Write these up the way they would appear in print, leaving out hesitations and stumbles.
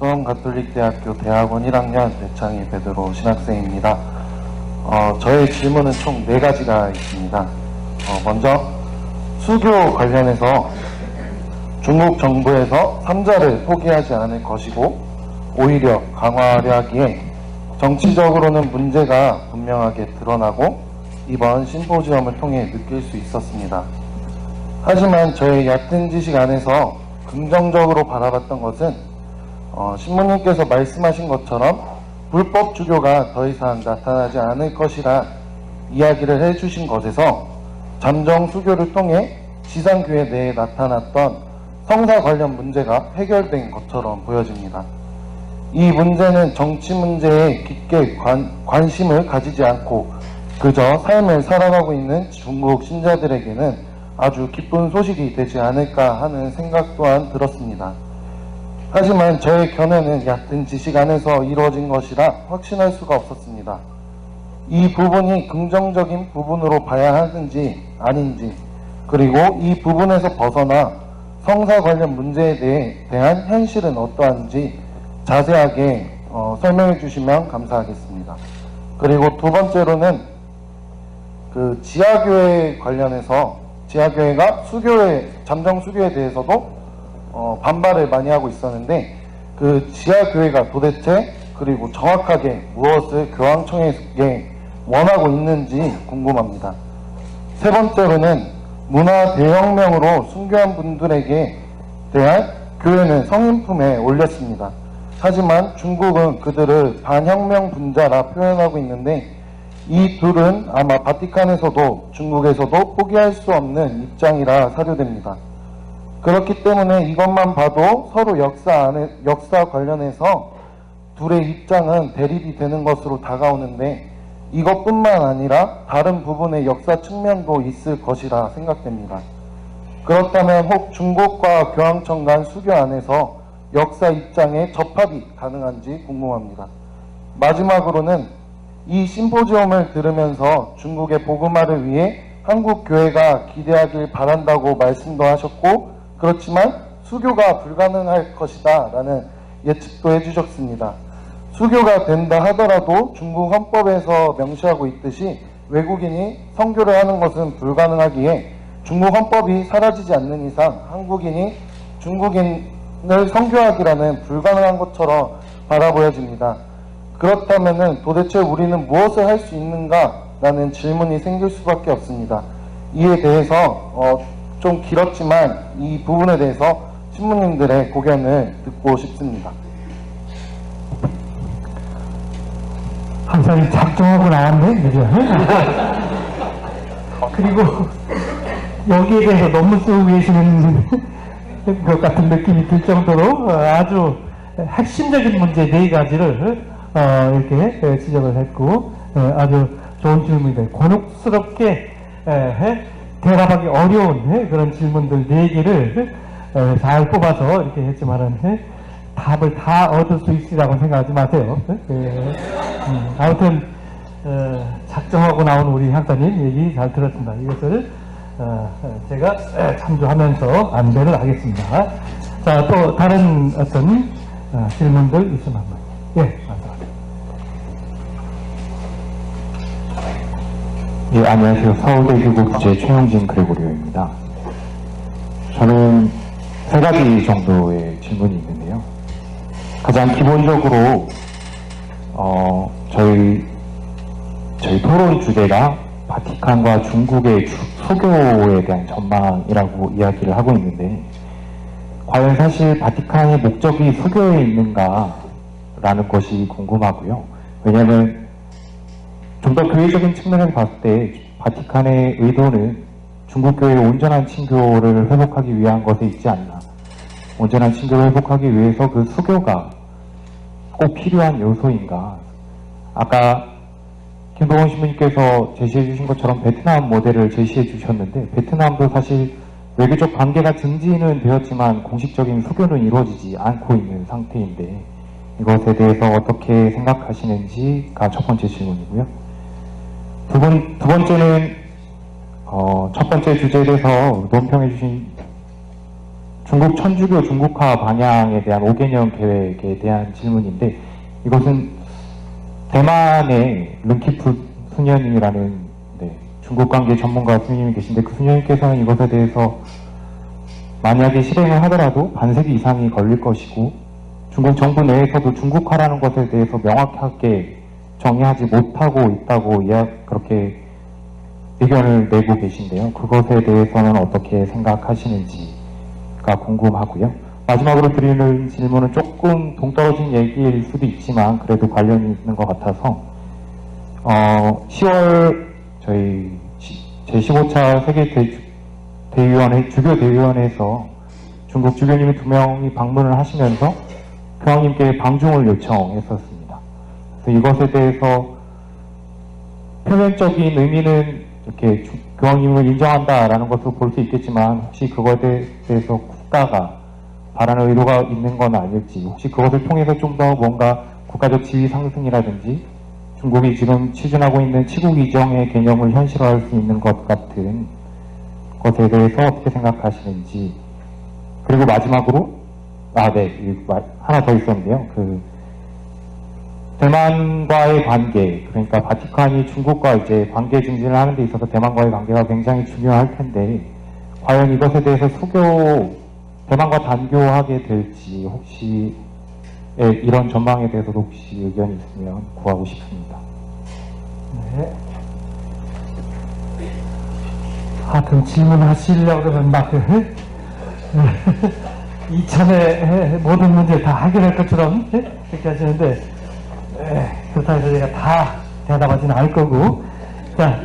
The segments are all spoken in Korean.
성동가톨릭대학교 대학원 1학년 배창희 베드로 신학생입니다. 저의 질문은 총 4가지가 있습니다. 먼저 수교 관련해서 중국 정부에서 3자를 포기하지 않을 것이고 오히려 강화하려 하기에 정치적으로는 문제가 분명하게 드러나고 이번 심포지엄을 통해 느낄 수 있었습니다. 하지만 저의 얕은 지식 안에서 긍정적으로 바라봤던 것은 신부님께서 말씀하신 것처럼 불법 주교가 더 이상 나타나지 않을 것이라 이야기를 해주신 것에서 잠정 수교를 통해 지상교회 내에 나타났던 성사 관련 문제가 해결된 것처럼 보여집니다. 이 문제는 정치 문제에 깊게 관심을 가지지 않고 그저 삶을 살아가고 있는 중국 신자들에게는 아주 기쁜 소식이 되지 않을까 하는 생각 또한 들었습니다. 하지만 저의 견해는 얕은 지식 안에서 이루어진 것이라 확신할 수가 없었습니다. 이 부분이 긍정적인 부분으로 봐야 하는지 아닌지, 그리고 이 부분에서 벗어나 성사 관련 문제에 대한 현실은 어떠한지 자세하게 설명해 주시면 감사하겠습니다. 그리고 두 번째로는 그 지하교회 관련해서 지하교회가 잠정 수교에 대해서도 반발을 많이 하고 있었는데 그 지하교회가 도대체 그리고 정확하게 무엇을 교황청에게 원하고 있는지 궁금합니다. 세 번째로는 문화 대혁명으로 순교한 분들에게 대한 교회는 성인품에 올렸습니다. 하지만 중국은 그들을 반혁명 분자라 표현하고 있는데 이 둘은 아마 바티칸에서도 중국에서도 포기할 수 없는 입장이라 사료됩니다. 그렇기 때문에 이것만 봐도 서로 역사 관련해서 둘의 입장은 대립이 되는 것으로 다가오는데 이것뿐만 아니라 다른 부분의 역사 측면도 있을 것이라 생각됩니다. 그렇다면 혹 중국과 교황청 간 수교 안에서 역사 입장에 접합이 가능한지 궁금합니다. 마지막으로는 이 심포지엄을 들으면서 중국의 복음화를 위해 한국 교회가 기대하길 바란다고 말씀도 하셨고 그렇지만 수교가 불가능할 것이다 라는 예측도 해주셨습니다. 수교가 된다 하더라도 중국 헌법에서 명시하고 있듯이 외국인이 선교를 하는 것은 불가능하기에 중국 헌법이 사라지지 않는 이상 한국인이 중국인을 선교하기라는 불가능한 것처럼 바라보여집니다. 그렇다면 도대체 우리는 무엇을 할 수 있는가 라는 질문이 생길 수밖에 없습니다. 이에 대해서 좀 길었지만 이 부분에 대해서 신부님들의 고견을 듣고 싶습니다. 항상 작정하고 나왔네, 그죠? 그리고 여기에 대해서 너무 쓰고 계시는 것 같은 느낌이 들 정도로 아주 핵심적인 문제 4가지를 이렇게 지적을 했고 아주 좋은 질문이다. 곤혹스럽게 대답하기 어려운 그런 질문들 4개를 잘 뽑아서 이렇게 했지만은 답을 다 얻을 수 있으리라고 생각하지 마세요. 아무튼 작정하고 나온 우리 향사님 얘기 잘 들었습니다. 이것을 제가 참조하면서 안배를 하겠습니다. 자, 또 다른 어떤 질문들 있으면 한번. 예, 맞습니다. 예, 안녕하세요. 서울대 교국제 최영진 그레고리오입니다. 저는 3가지 정도의 질문이 있는데요. 가장 기본적으로 저희 토론 주제가 바티칸과 중국의 수교에 대한 전망이라고 이야기를 하고 있는데 과연 사실 바티칸의 목적이 수교에 있는가 라는 것이 궁금하고요. 왜냐하면 좀 더 교회적인 측면에서 봤을 때 바티칸의 의도는 중국교회의 온전한 친교를 회복하기 위한 것에 있지 않나. 온전한 친교를 회복하기 위해서 그 수교가 꼭 필요한 요소인가. 아까 김동원 신부님께서 제시해 주신 것처럼 베트남 모델을 제시해 주셨는데 베트남도 사실 외교적 관계가 증진은 되었지만 공식적인 수교는 이루어지지 않고 있는 상태인데 이것에 대해서 어떻게 생각하시는지가 첫 번째 질문이고요. 두 번째는 첫 번째 주제에 대해서 논평해 주신 중국 천주교 중국화 방향에 대한 5개년 계획에 대한 질문인데, 이것은 대만의 른키프 수녀님이라는 중국 관계 전문가 수녀님이 계신데, 그 수녀님께서는 이것에 대해서 만약에 실행을 하더라도 반세기 이상이 걸릴 것이고, 중국 정부 내에서도 중국화라는 것에 대해서 명확하게 정의하지 못하고 있다고 그렇게 의견을 내고 계신데요. 그것에 대해서는 어떻게 생각하시는지가 궁금하고요. 마지막으로 드리는 질문은 조금 동떨어진 얘기일 수도 있지만 그래도 관련이 있는 것 같아서 10월 저희 제15차 세계 대의원회 주교 대의원회에서 중국 주교님이 2명이 방문을 하시면서 교황님께 방중을 요청했었습니다. 그래서 이것에 대해서 표면적인 의미는 이렇게 교황님을 인정한다라는 것으로 볼 수 있겠지만, 혹시 그것에 대해서 국가가 바라는 의도가 있는 건 아닐지, 혹시 그것을 통해서 좀 더 뭔가 국가적 지위 상승이라든지 중국이 지금 추진하고 있는 치국 이정의 개념을 현실화할 수 있는 것 같은 것에 대해서 어떻게 생각하시는지. 그리고 마지막으로 하나 더 있었는데요. 대만과의 관계, 그러니까 바티칸이 중국과 이제 관계 증진을 하는 데 있어서 대만과의 관계가 굉장히 중요할 텐데, 과연 이것에 대해서 대만과 단교하게 될지, 혹시 이런 전망에 대해서도 혹시 의견이 있으면 구하고 싶습니다. 네. 하여튼 질문하시려고 그러면 막 이참에 모든 문제를 다 해결할 것처럼 그렇게 하시는데, 그렇다고 해서 제가 다 대답하지는 않을 거고. 자,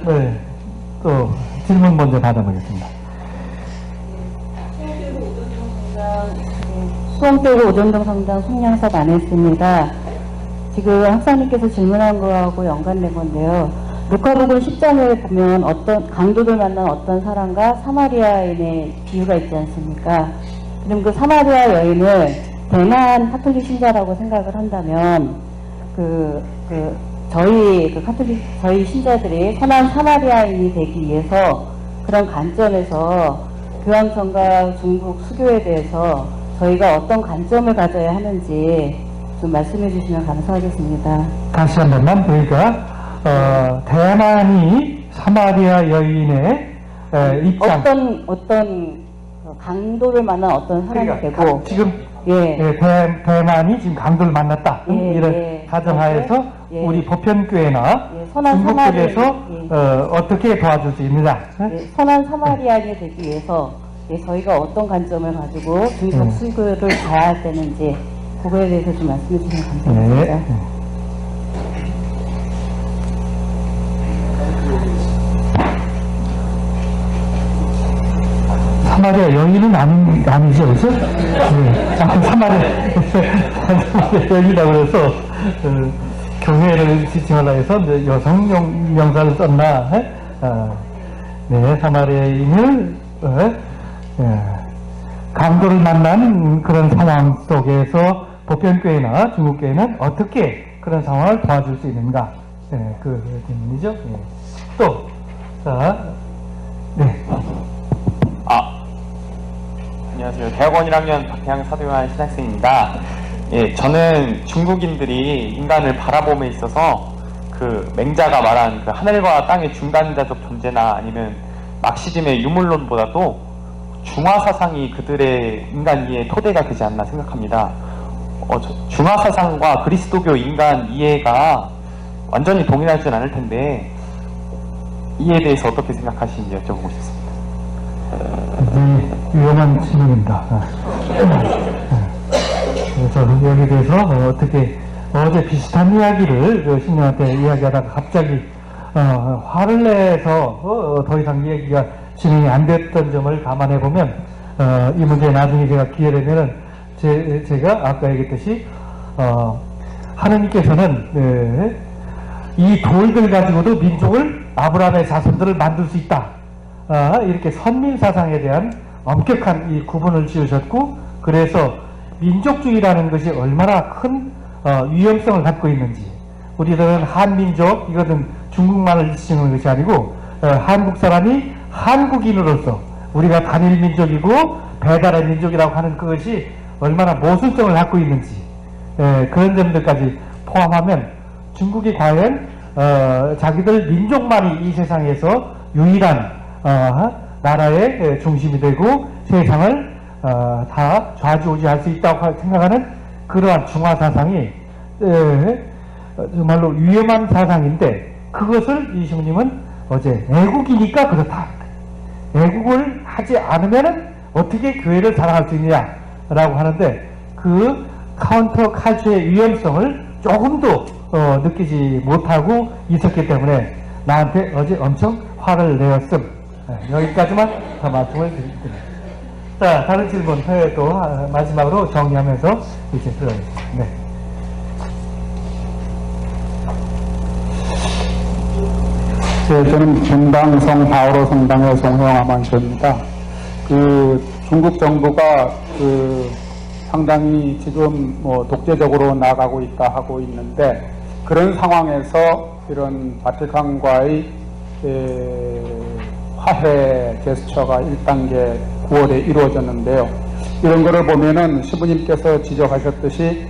또 질문 먼저 받아보겠습니다. 수원교구 오전동 성당 송량섭 안 했습니다. 지금 학사님께서 질문한 거하고 연관된 건데요. 루카복음 10장을 보면 어떤 강도들 만난 어떤 사람과 사마리아인의 비유가 있지 않습니까? 그럼 그 사마리아 여인을 대만 카톨릭 신자라고 생각을 한다면 저희 신자들이 선한 사마리아인이 되기 위해서 그런 관점에서 교황청과 중국 수교에 대해서 저희가 어떤 관점을 가져야 하는지 좀 말씀해 주시면 감사하겠습니다. 다시 한 번만. 그러니까 대만이 사마리아 여인의 입장, 어떤 강도를 만난 어떤 사람이 그러니까 되고 지금 예. 대만이 지금 강도를 만났다. 이런 예. 가정하에서 예. 우리 보편교회나 예, 선한 중국 사마리- 쪽에서 예. 어떻게 도와줄 수 있느냐. 선한 사마리아인이 되기 위해서 저희가 어떤 관점을 가지고 중국 수교를 봐야 되는지 그거에 대해서 좀 말씀해 주시면 감사하겠습니다. 네. 사마리아 여인은 아니죠, 그죠? 네. 사마리아 여인이라고 그래서 교회를 지칭하려고 해서 여성 명사를 썼나? 네, 사마리아인을 강도를 만난 그런 상황 속에서 보편교회나 중국교회는 어떻게 그런 상황을 도와줄 수 있는가? 네, 그 질문이죠. 네. 또, 자, 네. 안녕하세요. 대학원 1학년 박태양 사도요한 신학생입니다. 예, 저는 중국인들이 인간을 바라봄에 있어서 그 맹자가 말한 그 하늘과 땅의 중간자적 존재나 아니면 막시즘의 유물론보다도 중화사상이 그들의 인간 이해의 토대가 되지 않나 생각합니다. 중화사상과 그리스도교 인간 이해가 완전히 동일하진 않을 텐데 이에 대해서 어떻게 생각하시는지 여쭤보고 싶습니다. 위험한 질문입니다. 그래서 여기에 대해서 어떻게 어제 비슷한 이야기를 신녀한테 이야기하다가 갑자기 화를 내서 더 이상 얘기가 진행이 안 됐던 점을 감안해 보면 이 문제 나중에 제가 기회 되면은 제가 아까 얘기했듯이 하느님께서는 이 돌들 가지고도 민족을 아브라함의 자손들을 만들 수 있다. 이렇게 선민사상에 대한 엄격한 이 구분을 지으셨고, 그래서 민족주의라는 것이 얼마나 큰 위험성을 갖고 있는지, 우리들은 한민족, 이거는 중국만을 지칭하는 것이 아니고 한국 사람이 한국인으로서 우리가 단일민족이고 배달의 민족이라고 하는 그것이 얼마나 모순성을 갖고 있는지 그런 점들까지 포함하면 중국이 과연 자기들 민족만이 이 세상에서 유일한 나라의 중심이 되고 세상을 다 좌지우지할 수 있다고 생각하는 그러한 중화 사상이 정말로 위험한 사상인데, 그것을 이시무님은 어제 애국이니까 그렇다, 애국을 하지 않으면 어떻게 교회를 사랑할 수 있느냐라고 하는데, 그 카운터 칼처의 위험성을 조금도 느끼지 못하고 있었기 때문에 나한테 어제 엄청 화를 내었음. 여기까지만 더 말씀을 드립니다. 자, 다른 질문 또 마지막으로 정리하면서 이제 들어가겠습니다. 네. 네, 저는 분당성 바오로 성당의 송영아만서입니다. 중국 정부가 상당히 지금 독재적으로 나가고 있다 하고 있는데, 그런 상황에서 이런 바티칸과의 화해 제스처가 1단계 9월에 이루어졌는데요. 이런 거를 보면은 신부님께서 지적하셨듯이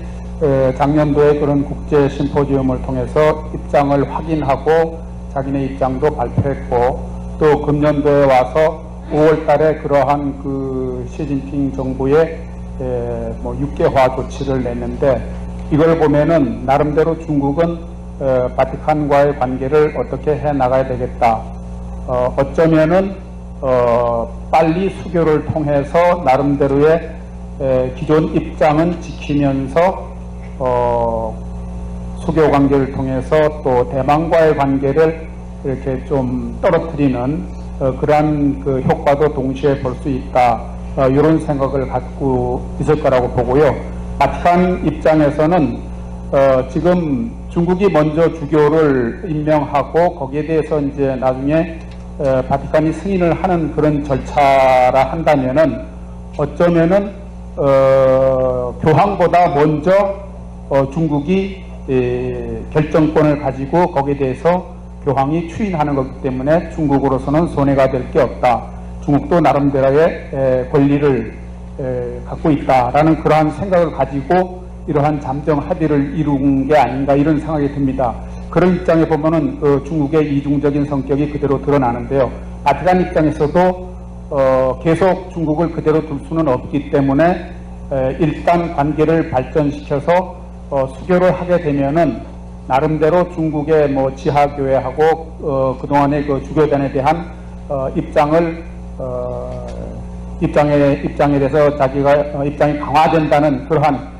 작년도에 그런 국제 심포지움을 통해서 입장을 확인하고 자기네 입장도 발표했고, 또 금년도에 와서 5월 달에 그러한 시진핑 정부의 6개화 조치를 냈는데, 이걸 보면은 나름대로 중국은 바티칸과의 관계를 어떻게 해 나가야 되겠다. 어쩌면은 빨리 수교를 통해서 나름대로의 기존 입장은 지키면서 수교 관계를 통해서 또 대만과의 관계를 이렇게 좀 떨어뜨리는 그러한 효과도 동시에 볼 수 있다. 이런 생각을 갖고 있을 거라고 보고요. 바티칸 입장에서는 지금 중국이 먼저 주교를 임명하고 거기에 대해서 이제 나중에 바티칸이 승인을 하는 그런 절차라 한다면은 어쩌면은 교황보다 먼저 중국이 결정권을 가지고 거기에 대해서 교황이 추인하는 것이기 때문에 중국으로서는 손해가 될 게 없다. 중국도 나름대로의 권리를 갖고 있다라는 그러한 생각을 가지고 이러한 잠정 합의를 이룬 게 아닌가, 이런 생각이 듭니다. 그런 입장에 보면은 중국의 이중적인 성격이 그대로 드러나는데요. 바티칸 입장에서도 계속 중국을 그대로 둘 수는 없기 때문에 일단 관계를 발전시켜서 수교를 하게 되면은 나름대로 중국의 지하교회하고 그동안의 주교단에 대한 입장에 대해서 자기가 입장이 강화된다는 그러한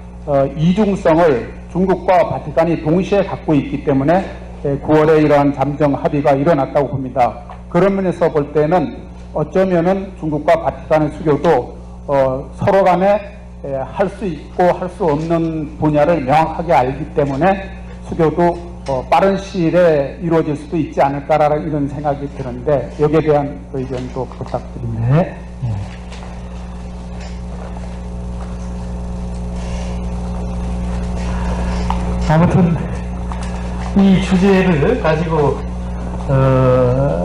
이중성을 중국과 바티칸이 동시에 갖고 있기 때문에 9월에 이러한 잠정 합의가 일어났다고 봅니다. 그런 면에서 볼 때는 어쩌면은 중국과 바티칸의 수교도 서로 간에 할 수 있고 할 수 없는 분야를 명확하게 알기 때문에 수교도 빠른 시일에 이루어질 수도 있지 않을까라는 이런 생각이 드는데, 여기에 대한 의견도 부탁드립니다. 네. 아무튼 이 주제를 가지고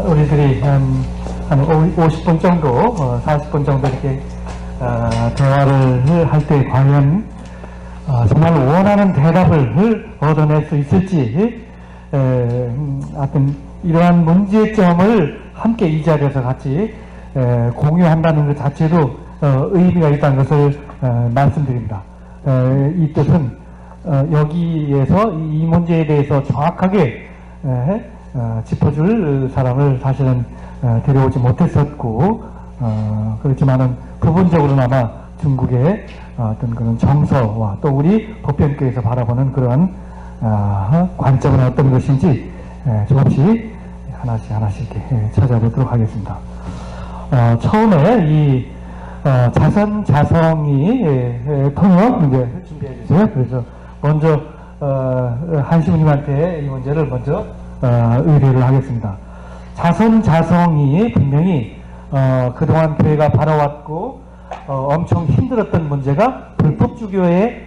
우리들이 한 50분 정도, 40분 정도 이렇게 대화를 할 때 과연 정말 원하는 대답을 얻어낼 수 있을지, 하여튼 이러한 문제점을 함께 이 자리에서 같이 공유한다는 것 자체도 의미가 있다는 것을 말씀드립니다. 이 뜻은 여기에서 이 문제에 대해서 정확하게 짚어줄 사람을 사실은 데려오지 못했었고, 그렇지만은 부분적으로나마 중국의 어떤 그런 정서와 또 우리 보편교에서 바라보는 그러한 관점은 어떤 것인지 조금씩 하나씩 이렇게 찾아보도록 하겠습니다. 처음에 이 자선자성이 통역 이제 준비해 주세요. 그래서 먼저 한시부님한테 이 문제를 먼저 의뢰를 하겠습니다. 자선자성이 분명히 그동안 교회가 바라왔고 엄청 힘들었던 문제가 불법주교의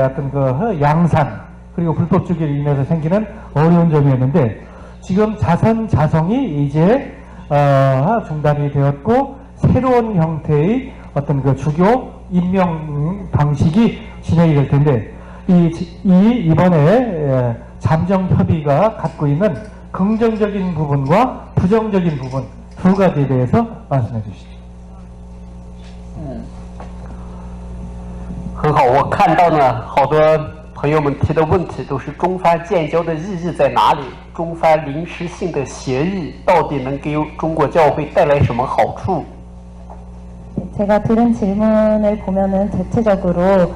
어떤 그 양산, 그리고 불법주교로 인해서 생기는 어려운 점이었는데, 지금 자선자성이 이제 중단이 되었고 새로운 형태의 어떤 그 주교 임명 방식이 진행이 될 텐데 이번에 잠정협의가 갖고 있는 긍정적인 부분과 부정적인 부분 두 가지에 대해서 말씀해 주시죠. 很好，我看到呢，好多朋友们提的问题都是中梵建交的意义在哪里？中梵临时性的协议到底能给中国教会带来什么好处？ 제가 들은 질문을 보면은 대체적으로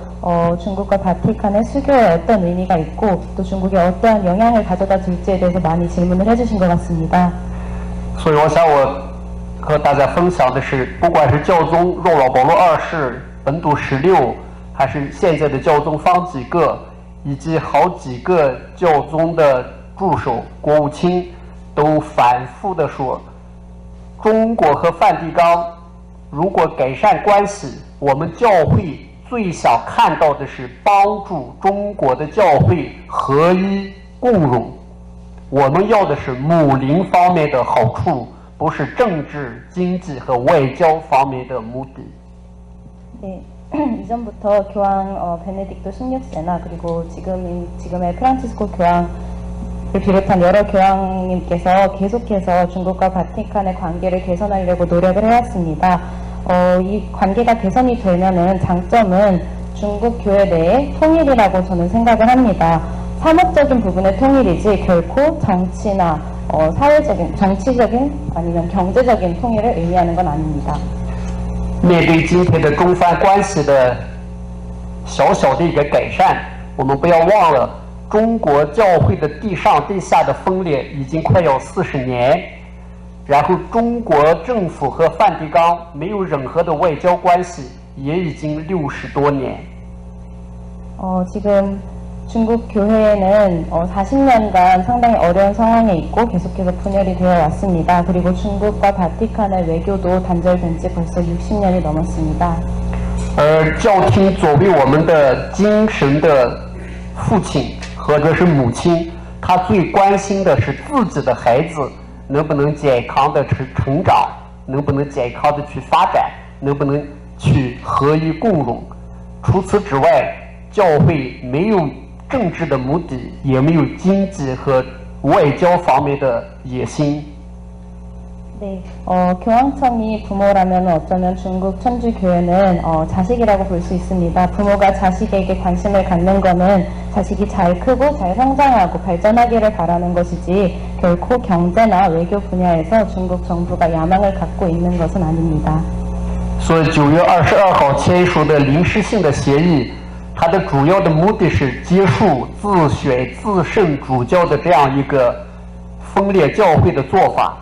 중국과 바티칸의 수교에 어떤 의미가 있고 또 중국에 어떠한 영향을 가져다 줄지에 대해서 많이 질문을 해주신 것 같습니다. 所以我想我和大家分享的是，不管是教宗若老保罗2世、本笃16，还是现在的教宗方济各，以及好几个教宗的助手、国务卿，都反复的说，中国和梵蒂冈如果改善关系，我们教会最想看到的是帮助中国的教会合一共荣。我们要的是睦邻方面的好处，不是政治、经济和外交方面的目的。 네, 이전부터 교황 베네딕토 16세나 그리고 지금의 프란치스코 교황을 비롯한 여러 교황님께서 계속해서 중국과 바티칸의 관계를 개선하려고 노력을 해왔습니다. 이 관계가 개선이 되면은 장점은 중국 교회 내의 통일이라고 저는 생각을 합니다. 사목적인 부분의 통일이지 결코 정치나 정치적인 아니면 경제적인 통일을 의미하는 건 아닙니다. 面对今天的中梵关系的小小的一个改善，我们不要忘了，中国教会的地上地下的分裂已经快要40年，然后中国政府和梵蒂冈没有任何的外交关系，也已经60多年。 지금 중국 교회는 40년간 상당히 어려운 상황에 있고 계속해서 분열이 되어 왔습니다. 그리고 중국과 바티칸의 외교도 단절된 지 벌써 60년이 넘었습니다. 教廷作为我们的精神的父亲或者是母亲，他最关心的是自己的孩子能不能健康的成长，能不能健康的去发展，能不能去合一共荣。除此之外，教会没有政治的目的，也没有经济和外交方面的野心。 네, 교황청이 부모라면 어쩌면 중국 천주교회는 자식이라고 볼 수 있습니다. 부모가 자식에게 관심을 갖는 것은 자식이 잘 크고 잘 성장하고 발전하기를 바라는 것이지 결코 경제나 외교 분야에서 중국 정부가 야망을 갖고 있는 것은 아닙니다. 所以9月22号签署的临时性的协议，它的主要的目的是结束自选自圣主教的这样一个分裂教会的做法。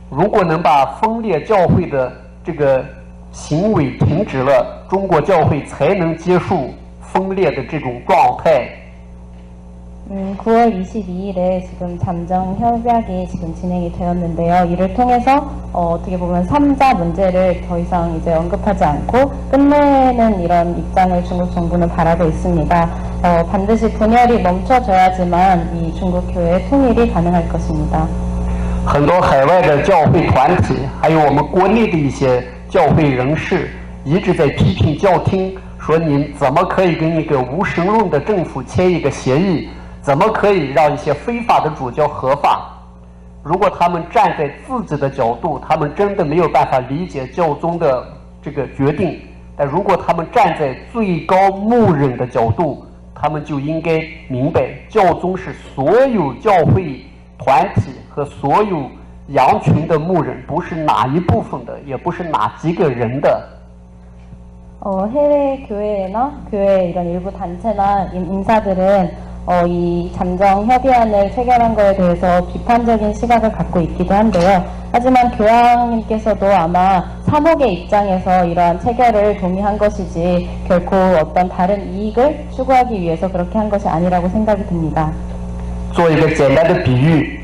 如果能把分裂教会的这个行为停止了，中国教会才能结束分裂的这种状态。 9월 22일에 지금 잠정 협약이 지금 진행이 되었는데요. 이를 통해서 어떻게 보면 3자 문제를 더 이상 이제 언급하지 않고 끝내는 이런 입장을 중국 정부는 바라고 있습니다. 반드시 분열이 멈춰져야지만 이 중국 교회의 통일이 가능할 것입니다. 很多海外的教会团体，还有我们国内的一些教会人士，一直在批评教廷，说你怎么可以跟一个无神论的政府签一个协议？怎么可以让一些非法的主教合法？如果他们站在自己的角度，他们真的没有办法理解教宗的这个决定；但如果他们站在最高牧人的角度，他们就应该明白，教宗是所有教会团体和所有羊群的牧人，不是哪一部分的，也不是哪几个人的。 해외 교회나 교회 이런 일부 단체나 인사들은 이 잠정 협의안을 체결한 것에 대해서 비판적인 시각을 갖고 있기도 한데요. 하지만 교황님께서도 아마 사목의 입장에서 이러한 체결을 동의한 것이지 결코 어떤 다른 이익을 추구하기 위해서 그렇게 한 것이 아니라고 생각이 듭니다. 做一个简单的比喻，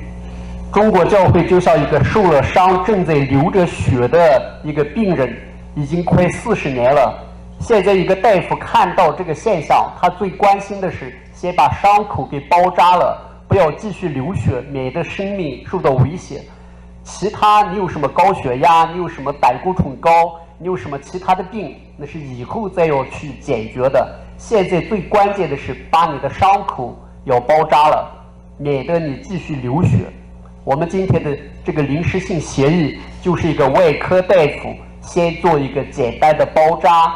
中国教会就像一个受了伤、正在流着血的一个病人，已经快40年了。现在一个大夫看到这个现象，他最关心的是先把伤口给包扎了，不要继续流血，免得生命受到威胁。其他你有什么高血压，你有什么胆固醇高，你有什么其他的病，那是以后再要去解决的。现在最关键的是把你的伤口要包扎了，免得你继续流血。我们今天的这个临时性协议就是一个外科大夫先做一个简单的包扎，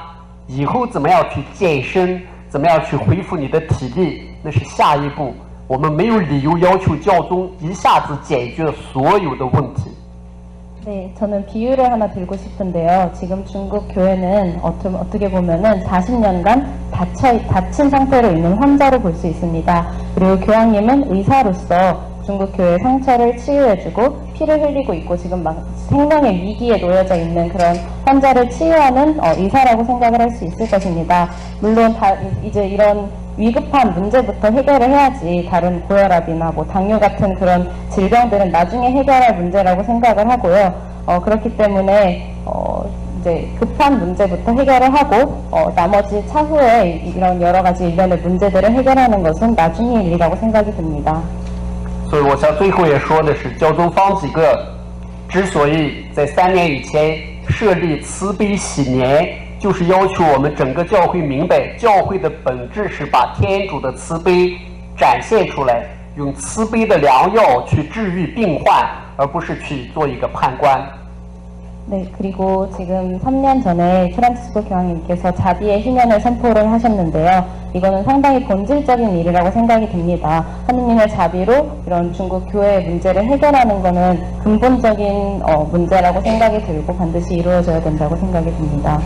以后怎么样去健身，怎么样去恢复你的体力，那是下一步。我们没有理由要求教宗一下子解决所有的问题。 네, 저는 비유를 하나 들고 싶은데요. 지금 중국 교회는 어떻게 보면은 40년간 다친 상태로 있는 환자로 볼 수 있습니다. 그리고 교황님은 의사로서 중국 교회의 상처를 치유해주고 피를 흘리고 있고 지금 막 생명의 위기에 놓여져 있는 그런 환자를 치유하는 의사라고 생각을 할 수 있을 것입니다. 물론 이제 이런 위급한 문제부터 해결을 해야지 다른 고혈압이나 뭐 당뇨 같은 그런 질병들은 나중에 해결할 문제라고 생각을 하고요. 그렇기 때문에 이제 급한 문제부터 해결을 하고 나머지 차후에 이런 여러 가지 일련의 문제들을 해결하는 것은 나중의 일이라고 생각이 듭니다. 所以我想最后也说的是，教宗方几个之所以在3年以前设立慈悲喜年。 就是要求我们整个教会明白，教会的本质是把天主的慈悲展现出来，用慈悲的良药去治愈病患，而不是去做一个判官。 네, 그리고 지금 3년 전에 프란치스코 교황님께서 자비의 희년을 선포를 하셨는데요. 이거는 상당히 본질적인 일이라고 생각이 듭니다. 하느님의 자비로 이런 중국 교회의 문제를 해결하는 것은 근본적인 문제라고 생각이 들고 반드시 이루어져야 된다고 생각이 듭니다.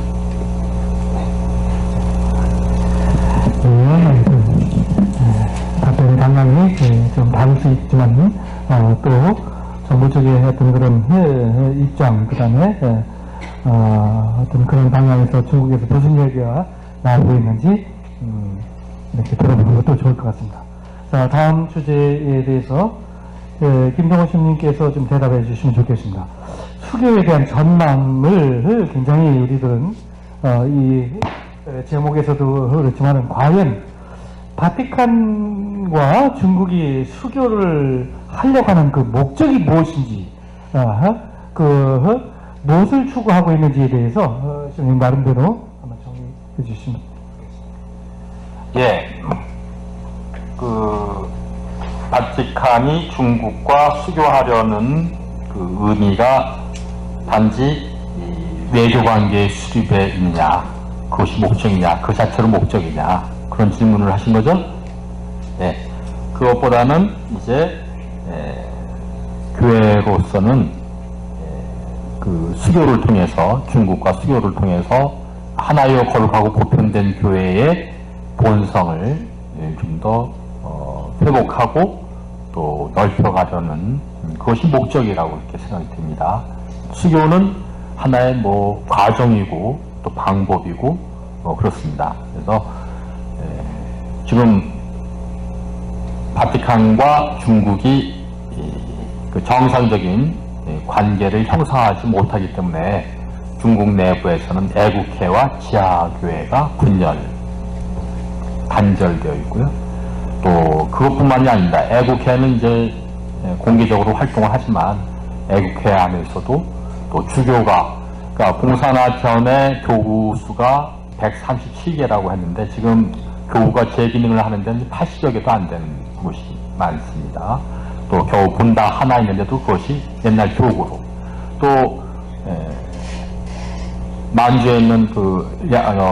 답변의 방향이 좀 다를 수 있지만 또 정부적인 어떤 그런 입장 그다음에 어떤 그런 방향에서 중국에서 무슨 얘기가 나오고 있는지 이렇게 들어보는 것도 좋을 것 같습니다. 자, 다음 주제에 대해서 김동호 신님께서 좀 대답해 주시면 좋겠습니다. 수교에 대한 전망을 굉장히 우리들은 이 제목에서도 그렇지만 과연 바티칸과 중국이 수교를 하려고 하는 그 목적이 무엇인지, 무엇을 추구하고 있는지에 대해서 좀 나름대로 한번 정리해 주시면 되겠습니다. 예, 바티칸이 중국과 수교하려는 그 의미가 단지 외교 관계의 수립에 있냐, 그것이 목적이냐, 그 자체로 목적이냐, 그런 질문을 하신 거죠? 예. 그것보다는 이제, 교회로서는, 그 수교를 통해서, 중국과 수교를 통해서 하나여 거룩하고 보편된 교회의 본성을 좀 더, 회복하고 또 넓혀가려는 그것이 목적이라고 이렇게 생각이 듭니다. 수교는 하나의 뭐 과정이고 또 방법이고 그렇습니다. 그래서 지금 바티칸과 중국이 그 정상적인 관계를 형성하지 못하기 때문에 중국 내부에서는 애국회와 지하교회가 단절되어 있고요. 또 그것뿐만이 아닙니다. 애국회는 이제 공개적으로 활동을 하지만 애국회 안에서도 또 주교가 그러니까 공산화전의 교구 수가 137개라고 했는데 지금 교구가 재기능을 하는 데는 80여 개도 안 되는 곳이 많습니다. 또 겨우 분당 하나 있는데도 그것이 옛날 교구로 또 만주에 있는 그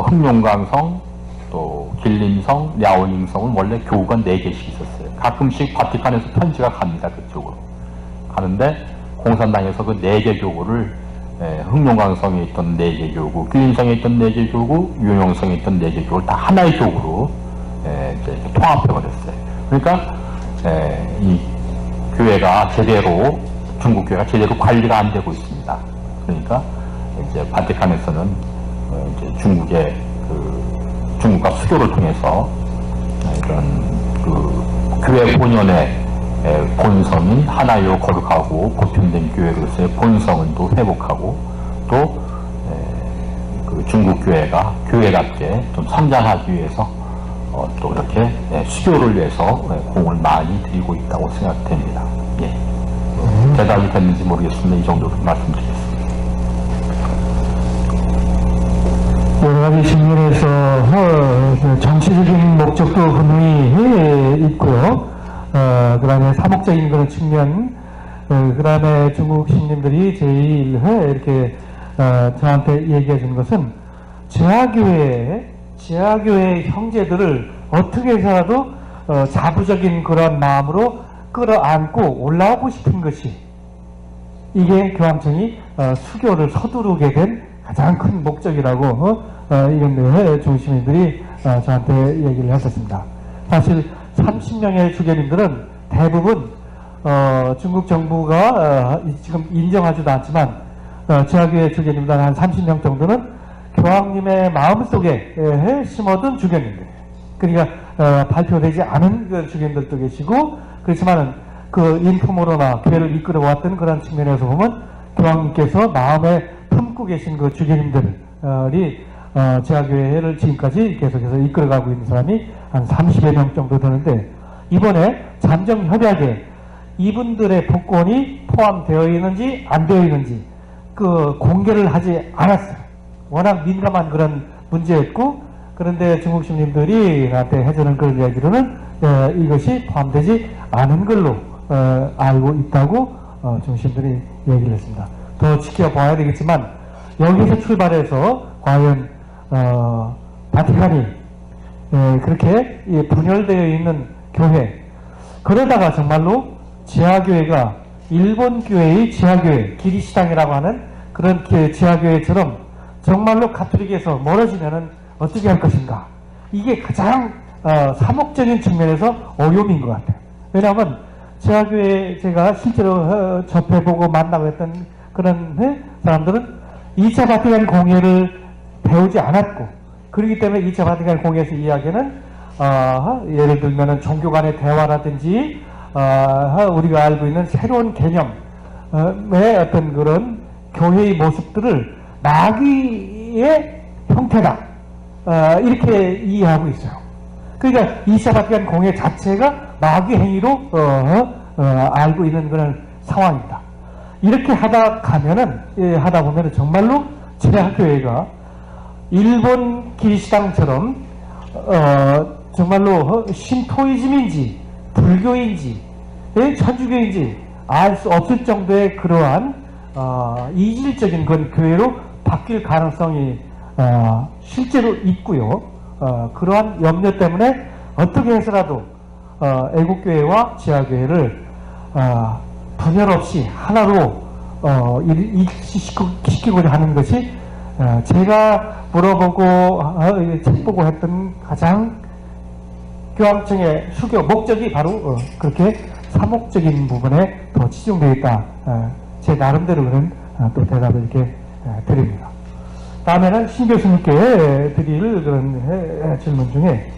흑룡강성 또 길림성, 랴오닝성은 원래 교구가 4개씩 있었어요. 가끔씩 바티칸에서 편지가 갑니다. 그쪽으로 가는데 공산당에서 그 4개 교구를 흑룡강성에 있던 4개 교구, 길림성에 있던 4개 교구, 유용성에 있던 4개 교구를 다 하나의 교구로 이제 통합해버렸어요. 그러니까 이 교회가 제대로 중국 교회가 제대로 관리가 안 되고 있습니다. 그러니까 이제 바티칸에서는 이제 중국의 중국과 수교를 통해서 이런 그 교회 본연의 본성인 하나요 거룩하고 보편된 교회로서의 본성을 또 회복하고 또 그 중국 교회가 교회답게 좀 성장하기 위해서 또 이렇게 수교를 위해서 공을 많이 들이고 있다고 생각됩니다. 예. 대답이 됐는지 모르겠습니다. 이 정도로 말씀드리겠습니다. 가지 측면에서 정치적인 목적도 분명히 있고요. 그 다음에 사목적인 그런 측면, 그 다음에 중국 신님들이 제일 이렇게 저한테 얘기해 준 것은 지하교회 형제들을 어떻게 해서라도 자부적인 그런 마음으로 끌어안고 올라오고 싶은 것이 이게 교황청이 수교를 서두르게 된 가장 큰 목적이라고 이런데 중시민들이 저한테 얘기를 했었습니다. 사실 30명의 주교님들은 대부분 중국 정부가 지금 인정하지도 않지만 지하교회 주교님들 한 30명 정도는 교황님의 마음속에 심어둔 주교님들, 그러니까 발표되지 않은 그 주교님들도 계시고, 그렇지만은 그 인품으로나 교회를 이끌어왔던 그런 측면에서 보면 교황님께서 마음에 품고 계신 그 주교님들이 지하교회를 지금까지 계속해서 이끌어가고 있는 사람이 한 30여 명 정도 되는데, 이번에 잠정협약에 이분들의 복권이 포함되어 있는지 안 되어 있는지 그 공개를 하지 않았어요. 워낙 민감한 그런 문제였고, 그런데 중국 시민들이 나한테 해주는 그런 이야기로는 이것이 포함되지 않은 걸로 알고 있다고 중국 시민들이 얘기를 했습니다. 더 지켜봐야 되겠지만, 여기서 출발해서 과연 바티칸이 그렇게 분열되어 있는 교회, 그러다가 정말로 지하교회가 일본 교회의 지하교회, 기리시당이라고 하는 그런 지하교회처럼 정말로 가톨릭에서 멀어지면은 어떻게 할 것인가? 이게 가장 사목적인 측면에서 어려움인 것 같아요. 왜냐하면 지하교회 제가 실제로 접해보고 만나고 했던 그런 사람들은 2차 바티칸 공회를 배우지 않았고, 그렇기 때문에 2차 바티칸 공회에서 이야기는 예를 들면은 종교 간의 대화라든지 우리가 알고 있는 새로운 개념의 어떤 그런 교회의 모습들을 마귀의 형태다, 이렇게 이해하고 있어요. 그러니까 2차 바티칸 공회 자체가 마귀 행위로 알고 있는 그런 상황입니다. 이렇게 하다 보면은 정말로 지하교회가 일본 기리시당처럼 정말로 신토이즘인지 불교인지 천주교인지 알 수 없을 정도의 그러한 이질적인 그런 교회로 바뀔 가능성이 실제로 있고요. 그러한 염려 때문에 어떻게 해서라도 애국교회와 지하교회를 분열 없이 하나로 일치시키고자 하는 것이 제가 물어보고 책 보고 했던 가장 교황청의 수교 목적이 바로 그렇게 사목적인 부분에 더 치중되어 있다. 제 나름대로 그런 또 대답을 이렇게 드립니다. 다음에는 신 교수님께 드릴 그런 질문 중에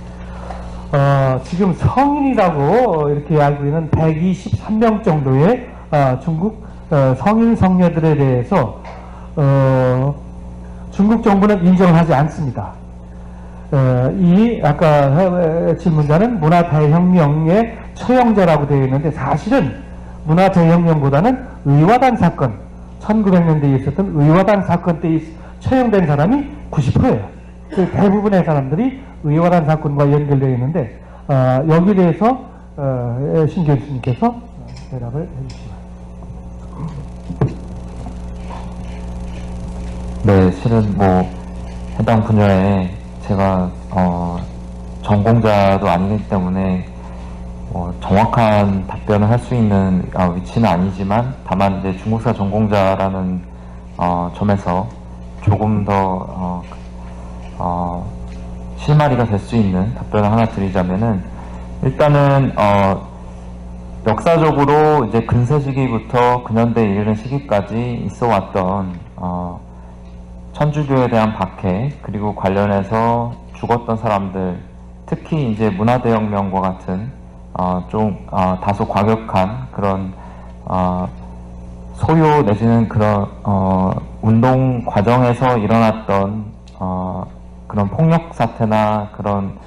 지금 성인이라고 이렇게 알고 있는 123명 정도의 중국 성인 성녀들에 대해서 중국 정부는 인정을 하지 않습니다. 이 아까 질문자는 문화대혁명의 처형자라고 되어 있는데, 사실은 문화대혁명보다는 의화단 사건, 1900년대에 있었던 의화단 사건 때 처형된 사람이 90%예요. 그 대부분의 사람들이 의화단 사건과 연결되어 있는데, 여기에 대해서 신 교수님께서 대답을 해주시기 바랍니다. 네, 실은 해당 분야에 제가 전공자도 아니기 때문에 정확한 답변을 할 수 있는 위치는 아니지만, 다만 이제 중국사 전공자라는 점에서 조금 더 실마리가 될 수 있는 답변을 하나 드리자면은, 일단은 역사적으로 이제 근세 시기부터 근현대에 이르는 시기까지 있어 왔던 천주교에 대한 박해, 그리고 관련해서 죽었던 사람들, 특히 이제 문화대혁명과 같은 좀 다소 과격한 그런 소요 내지는 그런 운동 과정에서 일어났던 그런 폭력 사태나 그런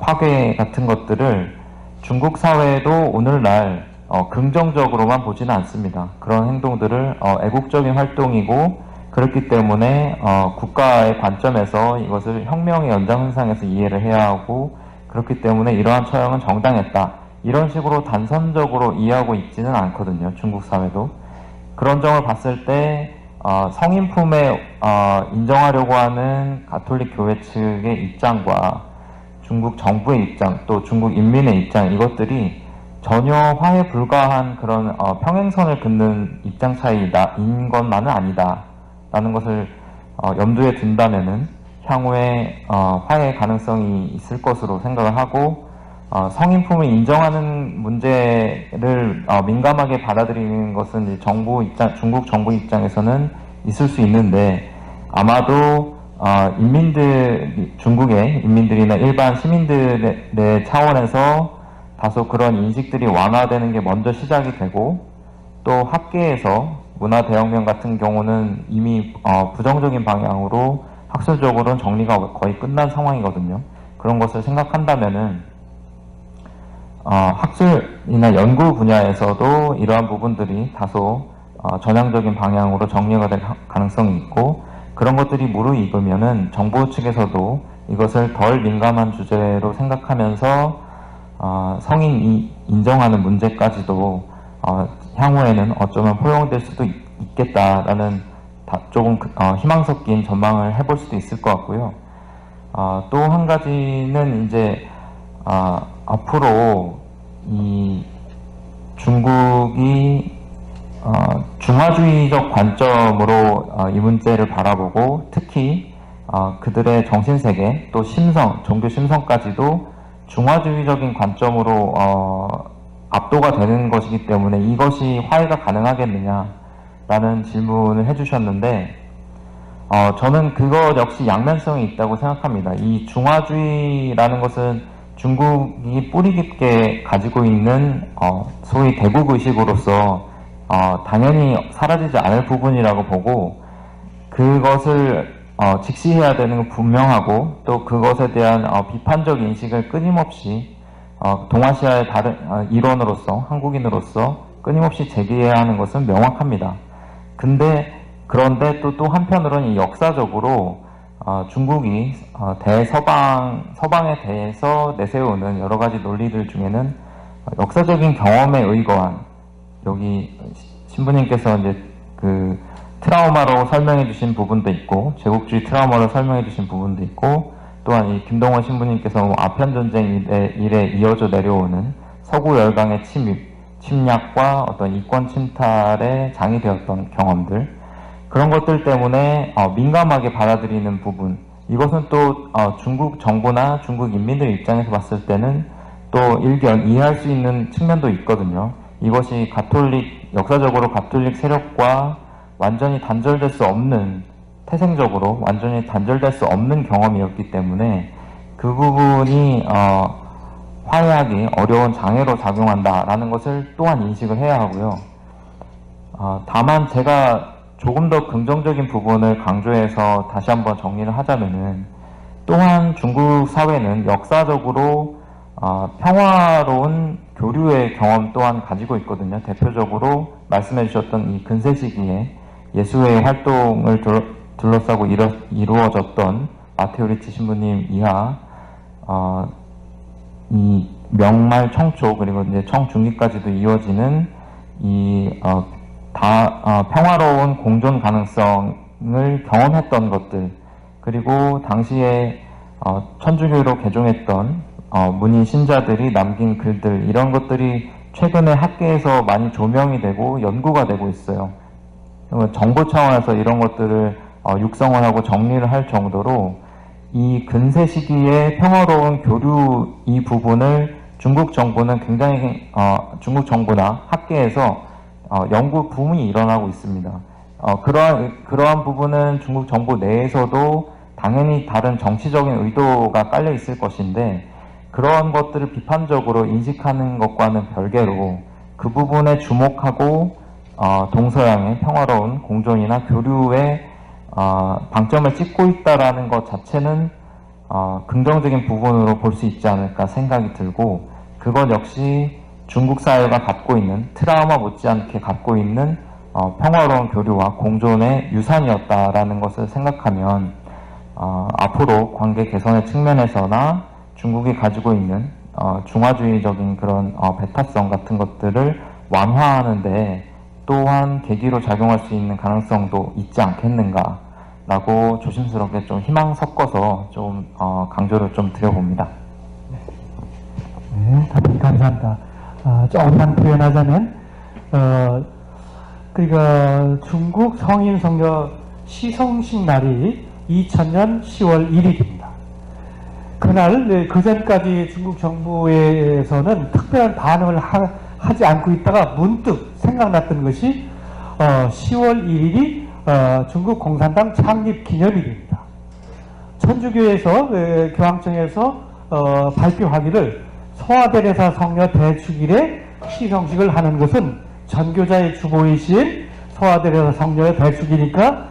파괴 같은 것들을 중국 사회도 오늘날 긍정적으로만 보지는 않습니다. 그런 행동들을 애국적인 활동이고 그렇기 때문에 국가의 관점에서 이것을 혁명의 연장선상에서 이해를 해야 하고, 그렇기 때문에 이러한 처형은 정당했다, 이런 식으로 단선적으로 이해하고 있지는 않거든요. 중국 사회도. 그런 점을 봤을 때 성인품에 인정하려고 하는 가톨릭 교회 측의 입장과 중국 정부의 입장, 또 중국 인민의 입장, 이것들이 전혀 화해 불가한 그런 평행선을 긋는 입장 차이인 것만은 아니다 라는 것을 염두에 둔다면은 향후에 화해 가능성이 있을 것으로 생각을 하고, 성인품을 인정하는 문제를 민감하게 받아들이는 것은 이제 중국 정부 입장에서는 있을 수 있는데, 아마도 중국의 인민들이나 일반 시민들의 차원에서 다소 그런 인식들이 완화되는 게 먼저 시작이 되고, 또 학계에서 문화대혁명 같은 경우는 이미 부정적인 방향으로 학술적으로는 정리가 거의 끝난 상황이거든요. 그런 것을 생각한다면은 학술이나 연구 분야에서도 이러한 부분들이 다소 전향적인 방향으로 정리가 될 가능성이 있고, 그런 것들이 무르익으면은 정부 측에서도 이것을 덜 민감한 주제로 생각하면서 성인이 인정하는 문제까지도 향후에는 어쩌면 포용될 수도 있겠다라는 조금 희망 섞인 전망을 해볼 수도 있을 것 같고요. 또 한 가지는 이제 앞으로 이 중국이 중화주의적 관점으로 이 문제를 바라보고, 특히 그들의 정신세계, 또 심성, 종교 심성까지도 중화주의적인 관점으로 압도가 되는 것이기 때문에 이것이 화해가 가능하겠느냐라는 질문을 해주셨는데, 저는 그것 역시 양면성이 있다고 생각합니다. 이 중화주의라는 것은 중국이 뿌리 깊게 가지고 있는 소위 대국의식으로서 당연히 사라지지 않을 부분이라고 보고, 그것을 직시해야 되는 건 분명하고, 또 그것에 대한 비판적 인식을 끊임없이 동아시아의 다른 일원으로서, 한국인으로서 끊임없이 제기해야 하는 것은 명확합니다. 그런데 또 한편으로는 역사적으로 중국이 서방에 대해서 내세우는 여러 가지 논리들 중에는 역사적인 경험에 의거한, 여기 신부님께서 이제 그 트라우마로 설명해 주신 부분도 있고, 제국주의 트라우마로 설명해 주신 부분도 있고, 또한 이 김동원 신부님께서 아편전쟁 이래 이어져 내려오는 서구 열강의 침략과 어떤 이권 침탈에 장이 되었던 경험들, 그런 것들 때문에 민감하게 받아들이는 부분, 이것은 또 중국 정부나 중국 인민들 입장에서 봤을 때는 또 일견 이해할 수 있는 측면도 있거든요. 이것이 역사적으로 가톨릭 세력과 완전히 단절될 수 없는, 태생적으로 완전히 단절될 수 없는 경험이었기 때문에 그 부분이 화해하기 어려운 장애로 작용한다라는 것을 또한 인식을 해야 하고요. 다만 제가 조금 더 긍정적인 부분을 강조해서 다시 한번 정리를 하자면은, 또한 중국 사회는 역사적으로 평화로운 교류의 경험 또한 가지고 있거든요. 대표적으로 말씀해 주셨던 이 근세 시기에 예수의 활동을 둘러싸고 이루어졌던 마테오 리치 신부님 이하 이 명말 청초, 그리고 이제 청중기까지도 이어지는 이 평화로운 공존 가능성을 경험했던 것들, 그리고 당시에 천주교로 개종했던 문인 신자들이 남긴 글들, 이런 것들이 최근에 학계에서 많이 조명이 되고 연구가 되고 있어요. 정부 차원에서 이런 것들을 육성을 하고 정리를 할 정도로 이 근세 시기의 평화로운 교류 이 부분을 중국 정부는 굉장히 중국 정부나 학계에서 연구 붐이 일어나고 있습니다. 그러한 부분은 중국 정부 내에서도 당연히 다른 정치적인 의도가 깔려 있을 것인데, 그러한 것들을 비판적으로 인식하는 것과는 별개로 그 부분에 주목하고 동서양의 평화로운 공존이나 교류에 방점을 찍고 있다라는 것 자체는 긍정적인 부분으로 볼 수 있지 않을까 생각이 들고, 그것 역시 중국 사회가 갖고 있는 트라우마 못지않게 갖고 있는 평화로운 교류와 공존의 유산이었다라는 것을 생각하면 앞으로 관계 개선의 측면에서나 중국이 가지고 있는 중화주의적인 그런 배타성 같은 것들을 완화하는데 또한 계기로 작용할 수 있는 가능성도 있지 않겠는가라고 조심스럽게 좀 희망 섞어서 좀 강조를 좀 드려봅니다. 네, 답변 감사합니다. 조금만 표현하자면, 그러니까 중국 성인 성녀 시성식 날이 2000년 10월 1일입니다. 그날, 그 전까지 중국 정부에서는 특별한 반응을 하지 않고 있다가 문득 생각났던 것이 10월 1일이 중국 공산당 창립 기념일입니다. 천주교에서 교황청에서 발표하기를 소아테레사 성녀 대축일에 시성식을 하는 것은 전교자의 주보이신 소아테레사 성녀의 대축이니까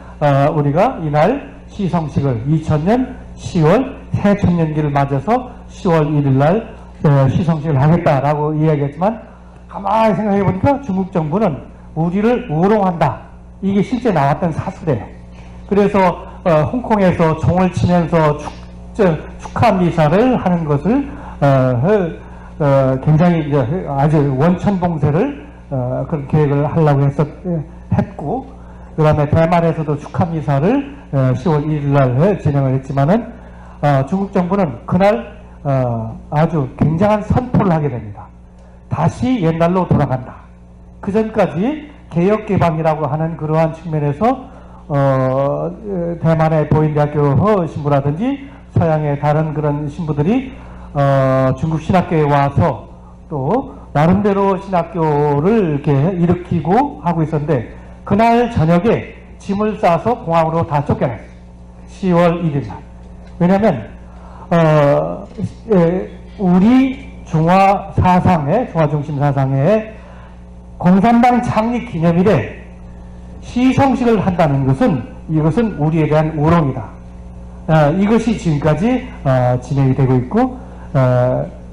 우리가 이날 시성식을 2000년 10월 새천년기를 맞아서 10월 1일 날 시성식을 하겠다라고 이야기했지만 가만히 생각해 보니까 중국 정부는 우리를 우롱한다. 이게 실제 나왔던 사실이에요. 그래서 홍콩에서 종을 치면서 축하 미사를 하는 것을 굉장히 이제 아주 원천봉쇄를 그런 계획을 하려고 했고, 그 다음에 대만에서도 축하 미사를 10월 1일 날 진행을 했지만은 중국 정부는 그날 아주 굉장한 선포를 하게 됩니다. 다시 옛날로 돌아간다. 그 전까지 개혁개방이라고 하는 그러한 측면에서 대만의 보인대학교 신부라든지 서양의 다른 그런 신부들이 중국 신학교에 와서 또 나름대로 신학교를 이렇게 일으키고 하고 있었는데 그날 저녁에 짐을 싸서 공항으로 다 쫓겨났어요. 10월 1일 날. 왜냐하면 우리 중화 중심 사상의 공산당 창립 기념일에 시성식을 한다는 것은 이것은 우리에 대한 우롱이다. 이것이 지금까지 진행이 되고 있고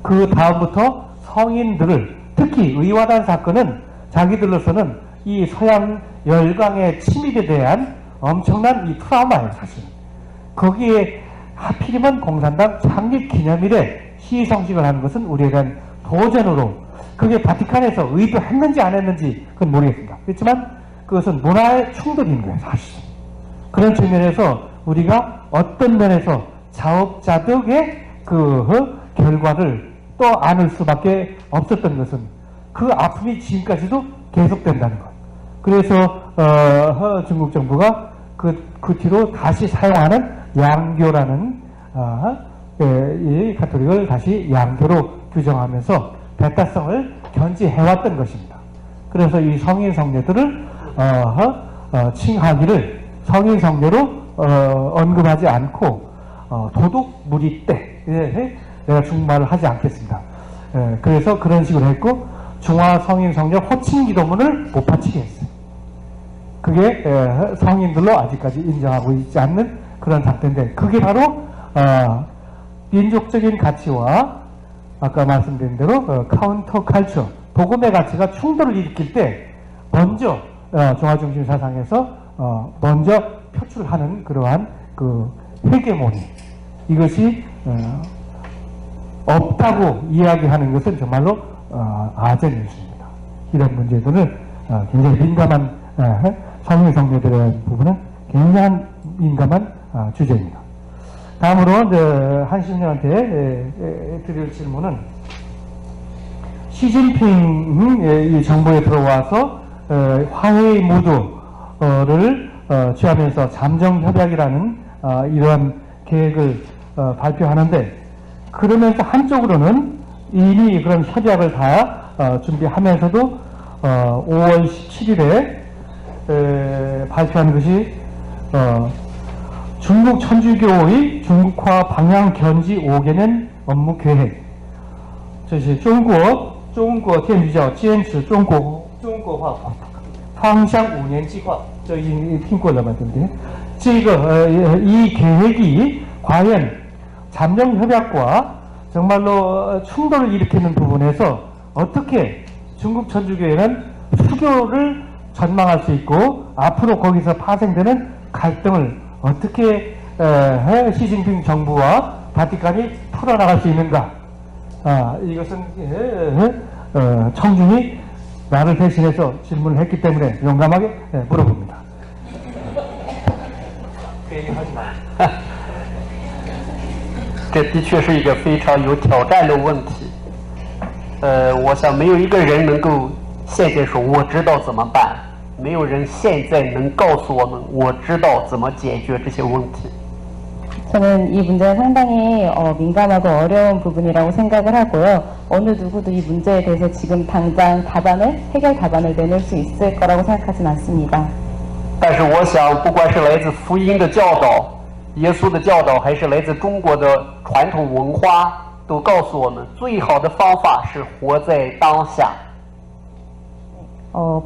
그 다음부터 성인들을 특히 의화단 사건은 자기들로서는 이 서양 열강의 침입에 대한 엄청난 이 트라우마예요, 사실. 거기에 하필이면 공산당 창립 기념일에 시성식을 하는 것은 우리에 대한 도전으로 그게 바티칸에서 의도했는지 안 했는지 그건 모르겠습니다. 그렇지만 그것은 문화의 충돌인 거예요, 사실. 그런 측면에서 우리가 어떤 면에서 자업자득의 그 결과를 또 안을 수밖에 없었던 것은 그 아픔이 지금까지도 계속된다는 것. 그래서 중국 정부가 그 뒤로 다시 사용하는 양교라는 이 가톨릭을 다시 양교로 규정하면서 배타성을 견지해왔던 것입니다. 그래서 이 성인 성녀들을 칭하기를 성인 성녀로 언급하지 않고 도둑무리 때 내가 중국말을 하지 않겠습니다. 그래서 그런 식으로 했고 중화 성인 성녀 호칭 기도문을 못 바치게 했어요. 그게 성인들로 아직까지 인정하고 있지 않는 그런 상태인데 그게 바로 민족적인 가치와 아까 말씀드린 대로 카운터 칼처 복음의 가치가 충돌을 일으킬 때 먼저 중화중심 사상에서 먼저 표출하는 그러한 그 헤게모니 이것이 없다고 이야기하는 것은 정말로 아전일수입니다. 이런 문제들은 굉장히 민감한 성인 성녀들에 대한 부분은 굉장한 민감한 주제입니다. 다음으로 한신녀한테 드릴 질문은 시진핑 이 정부에 들어와서 화해의 무드를 취하면서 잠정협약이라는 이러한 계획을 발표하는데 그러면서 한쪽으로는 이미 그런 협약을 다 준비하면서도 5월 17일에 발표한 것이 중국 천주교의 중국화 방향 견지 5개년 업무 계획. 这是中国天主教坚持中国化方向5年计划。这已听过了吧，对不对？这个이 계획이 과연 잠정협약과 정말로 충돌을 일으키는 부분에서 어떻게 중국 천주교회는 수교를 전망할 수 있고 앞으로 거기서 파생되는 갈등을 어떻게 시진핑 정부와 바티칸이 풀어나갈 수 있는가? 이것은 청중이 나를 대신해서 질문을 했기 때문에 용감하게 물어봅니다. 这的确是一个非常有挑战的问题。我想没有一个人能够现在说我知道怎么办，没有人现在能告诉我们我知道怎么解决这些问题。 저는 이 문제가 상당히 민감하고 어려운 부분이라고 생각을 하고요. 어느 누구도 이 문제에 대해서 지금 당장 해결 답안을 내놓을 수 있을 거라고 생각하진 않습니다. 但是我想，不管是来自福音的教导、耶稣的教导，还是来自中国的传统文化，都告诉我们，最好的方法是活在当下。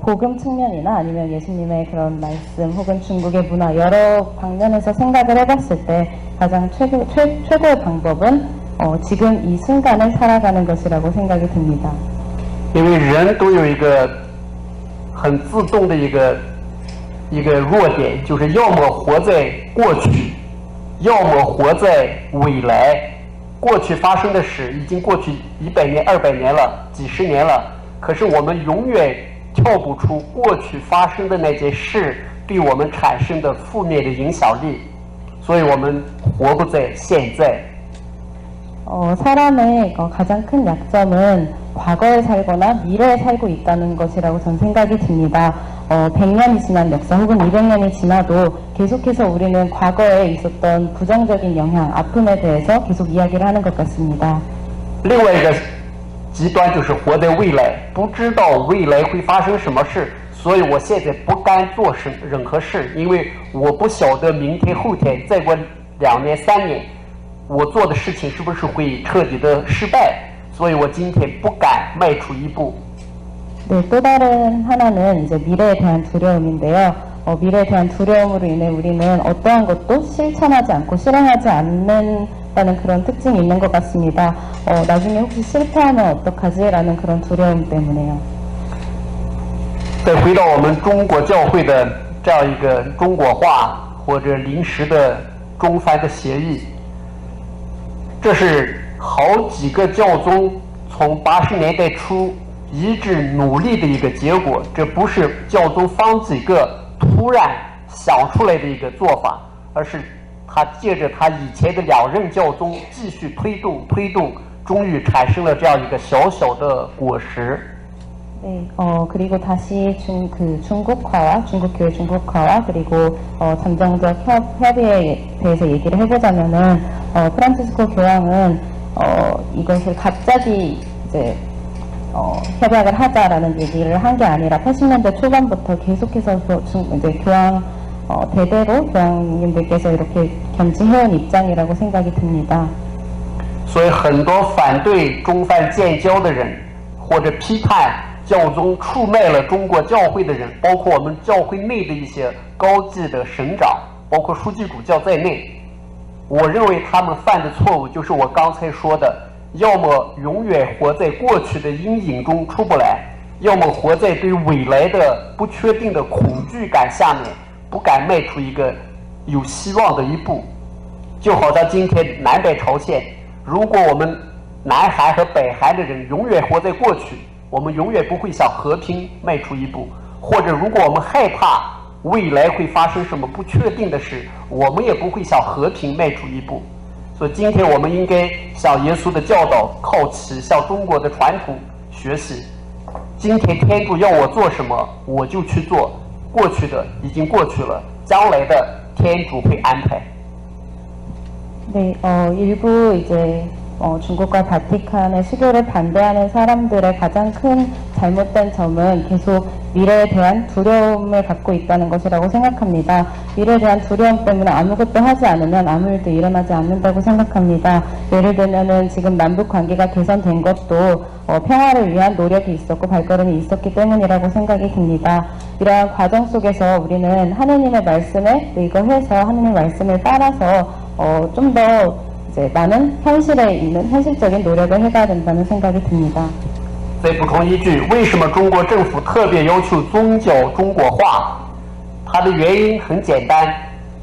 복음 측면이나 아니면 예수님의 그런 말씀 혹은 중국의 문화 여러 방면에서 생각을 해봤을 때 가장 최고의 방법은 지금 이 순간을 살아가는 것이라고 생각이 듭니다. 因为人都有一个很自动的一个弱点，就是要么活在过去，要么活在未来。过去发生的事已经过去100年、200年了，几十年了，可是我们永远 跳不出过去发生的那件事对我们产生的负面的影响力，所以我们活不在现在。 사람의 가장 큰 약점은 과거에 살거나 미래에 살고 있다는 것이라고 전 생각이 듭니다. 100년이 지난 역사 혹은 200년이 지나도 계속해서 우리는 과거에 있었던 부정적인 영향, 아픔에 대해서 계속 이야기를 하는 것 같습니다. 另外一个 极端就是活在未来，不知道未来会发生什么事，所以我现在不敢做任何事，因为我不晓得明天、后天、再过2年、3年，我做的事情是不是会彻底的失败，所以我今天不敢迈出一步。 네, 또 다른 하나는 이제 미래에 대한 두려움인데요. 미래에 대한 두려움으로 인해 우리는 어떠한 것도 실천하지 않고 실행하지 않는다는 그런 특징이 있는 것 같습니다. 나중에 혹시 실패하면 어떡하지라는 그런 두려움 때문에요. 再回到我们中国教会的这样一个中国化或者临时的中梵的协议，这是好几个教宗从80年代初 一致努力的一个结果，这不是教宗方几个突然想出来的一个做法，而是他借着他以前的2任教宗继续推动，终于产生了这样一个小小的果实。 네, 그리고 다시 중국화와 중국교회 중국화와 그리고 잠정적 협의에 대해서 얘기를 해보자면은 프란치스코 교황은 이것을 갑자기 이제 협약을 하자라는 얘기를 한 게 아니라 80년대 초반부터 계속해서 이제 교황 대대로 교황님들께서 이렇게 견지해온 입장이라고 생각이 듭니다. 所以很多反对中梵建交的人，或者批判教宗出卖了中国教会的人，包括我们教会内的一些高级的省长，包括书记主教在内，我认为他们犯的错误就是我刚才说的。 要么永远活在过去的阴影中出不来，要么活在对未来的不确定的恐惧感下面，不敢迈出一个有希望的一步。就好像今天南北朝鲜，如果我们南韩和北韩的人永远活在过去，我们永远不会向和平迈出一步；或者如果我们害怕未来会发生什么不确定的事，我们也不会向和平迈出一步。 所以今天我们应该向耶稣的教导靠齐，向中国的传统学习。今天天主要我做什么，我就去做。过去的已经过去了，将来的天主会安排。 네, 일부 이제 중국과 바티칸의 수교를 반대하는 사람들의 가장 큰 잘못된 점은 계속 미래에 대한 두려움을 갖고 있다는 것이라고 생각합니다. 미래에 대한 두려움 때문에 아무것도 하지 않으면 아무 일도 일어나지 않는다고 생각합니다. 예를 들면은 지금 남북 관계가 개선된 것도 평화를 위한 노력이 있었고 발걸음이 있었기 때문이라고 생각이 듭니다. 이러한 과정 속에서 우리는 하느님의 말씀에 의거해서 하느님의 말씀을 따라서 좀 더 이제 많은 현실에 있는 현실적인 노력을 해가야 된다는 생각이 듭니다. 再补充一句，为什么中国政府特别要求宗教中国化？它的原因很简单，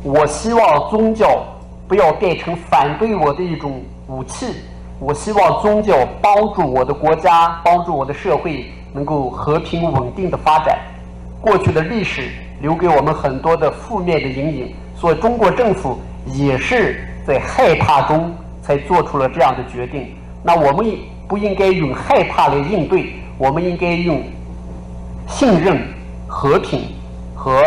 我希望宗教不要变成反对我的一种武器，我希望宗教帮助我的国家，帮助我的社会能够和平稳定的发展。过去的历史留给我们很多的负面的阴影，所以中国政府也是在害怕中才做出了这样的决定。那我们不应该用害怕来应对，我们应该用信任、和平和